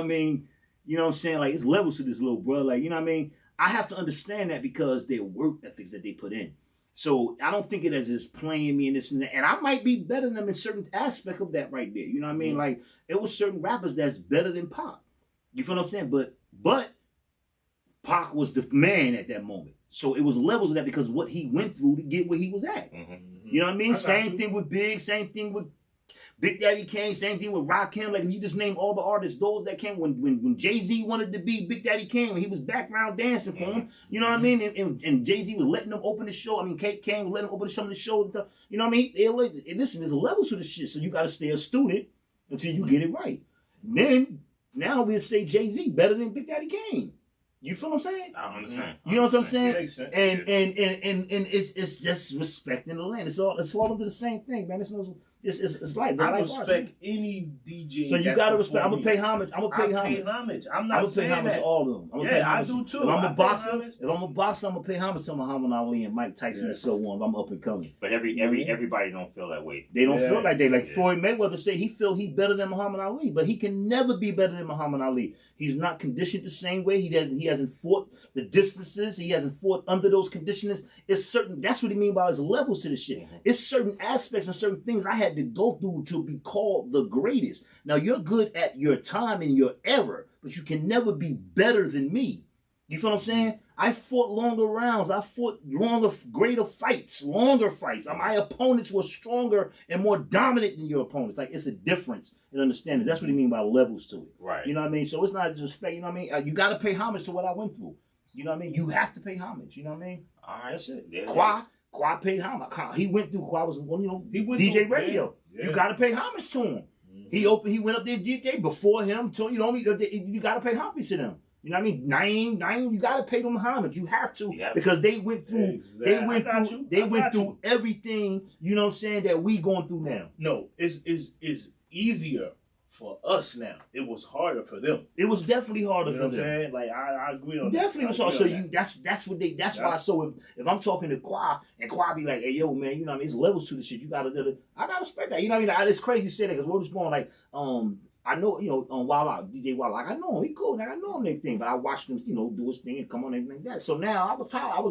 it's levels to this little bro, like, I have to understand that because their work ethics that they put in. So I don't think it as is playing me and this and that. And I might be better than them in certain aspect of that right there. You know what I mean? Like, it was certain rappers that's better than Pac. You feel what I'm saying? But Pac was the man at that moment. So it was levels of that because what he went through to get where he was at. You know what I mean? Same thing with Big, same thing with Big Daddy Kane, same thing with Rakim. Like, if you just name all the artists, those that came when Jay-Z wanted to be Big Daddy Kane, when he was background dancing for him, you know what I mean? And Jay-Z was letting them open the show. I mean, Kane was letting them open some of the show and stuff. You know what I mean? And listen, there's levels to this shit, so you got to stay a student until you get it right. Then, now we'll say Jay-Z better than Big Daddy Kane. You feel what I'm saying? I understand. You know what I'm saying? And it's just respecting the land. It's all into the same thing, man. It's like I respect any DJ. So you gotta respect. I'm gonna pay homage. I'm gonna pay homage. I'm not saying that. I'm gonna pay homage to all of them. I'm gonna pay homage. I do too. If I'm a boxer, I'm gonna pay homage to Muhammad Ali and Mike Tyson and so on. If I'm up and coming. But everybody don't feel that way. They don't feel like they like Floyd Mayweather say he feel he better than Muhammad Ali, but he can never be better than Muhammad Ali. He's not conditioned the same way. He hasn't fought the distances. He hasn't fought under those conditions. It's certain. That's what he mean by his levels to the shit. Mm-hmm. It's certain aspects and certain things I had to go through to be called the greatest. Now you're good at your time and your era, but you can never be better than me. You feel what I'm saying? I fought longer rounds. I fought greater fights, longer fights. My opponents were stronger and more dominant than your opponents. Like, it's a difference in understanding. That's what he mean by levels to it. Right. You know what I mean? So it's not just respect. You know what I mean? You got to pay homage to what I went through. You know what I mean? You have to pay homage. You know what I mean? All right. That's it. Yeah, Qua paid homage. He went through. Qua was, he went DJ through, Radio. Yeah. You got to pay homage to him. Mm-hmm. He went up there DJ before him. To, you know what I mean? You got to pay homage to them. You know what I mean? Naeem, you gotta pay them homage. You have to, because they went through, they went through everything. You know what I'm saying, that we going through now. No, it's easier for us now. It was harder for them. It was definitely harder for them. You know what I'm saying? Like I agree on definitely that. Was hard. So that's why. So if I'm talking to Qua and Qua be like, hey yo man, you know what I mean? It's levels to the shit. I gotta respect that. You know what I mean? It's crazy you say that because we're just going like I know, DJ Wild Out, I know him, he cool, like, I know him and everything, but I watched him, do his thing and come on and everything like that. So now I was tired,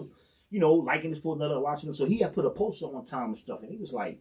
liking this post, watching him. So he had put a post on one time and stuff, and he was like,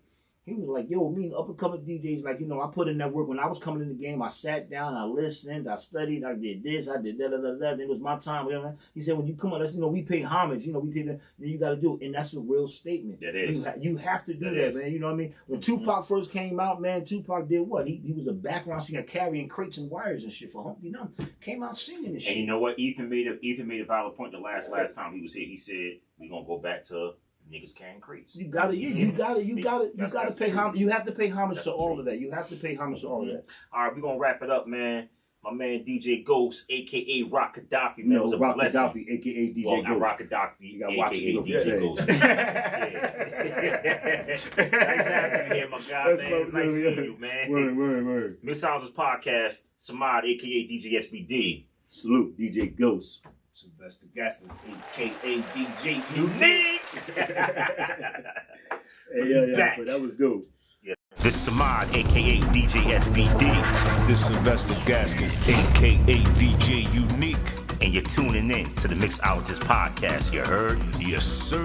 yo, me up and coming DJs, like, I put in that work. When I was coming in the game, I sat down, I listened, I studied, I did this, I did that. Then it was my time. He said, when you come on, we pay homage, we take that, you got to do it. And that's a real statement. That is. You have to do that, man. You know what I mean? When Tupac first came out, man, Tupac did what? He was a background singer carrying crates and wires and shit for Humpty Dump. Came out singing and shit. And you know what? Ethan made a valid point the last time he was here. He said, we're going to go back to niggas carrying crates. You gotta pay homage. You have to pay homage to all of that. You have to pay homage to all of that. All right, we're gonna wrap it up, man. My man DJ Ghozt, aka Rock Gaddafi, man. It was a Rock blessing. Gaddafi, aka DJ Ghozt. Not Rock Gaddafi, you gotta aka watch it. DJ Ghozt. Nice having you here, my guy, man. It's nice seeing you, man. Word. Miss House's podcast, Samad, aka DJ SBD. Salute, DJ Ghozt. Sylvester Gaskins, a.k.a. DJ Unique. Hey, that was dope. Yeah. This is Samad, a.k.a. DJ SBD. This is Sylvester Gaskins, a.k.a. DJ Unique. And you're tuning in to the Mixologist podcast, you heard? Yes, sir.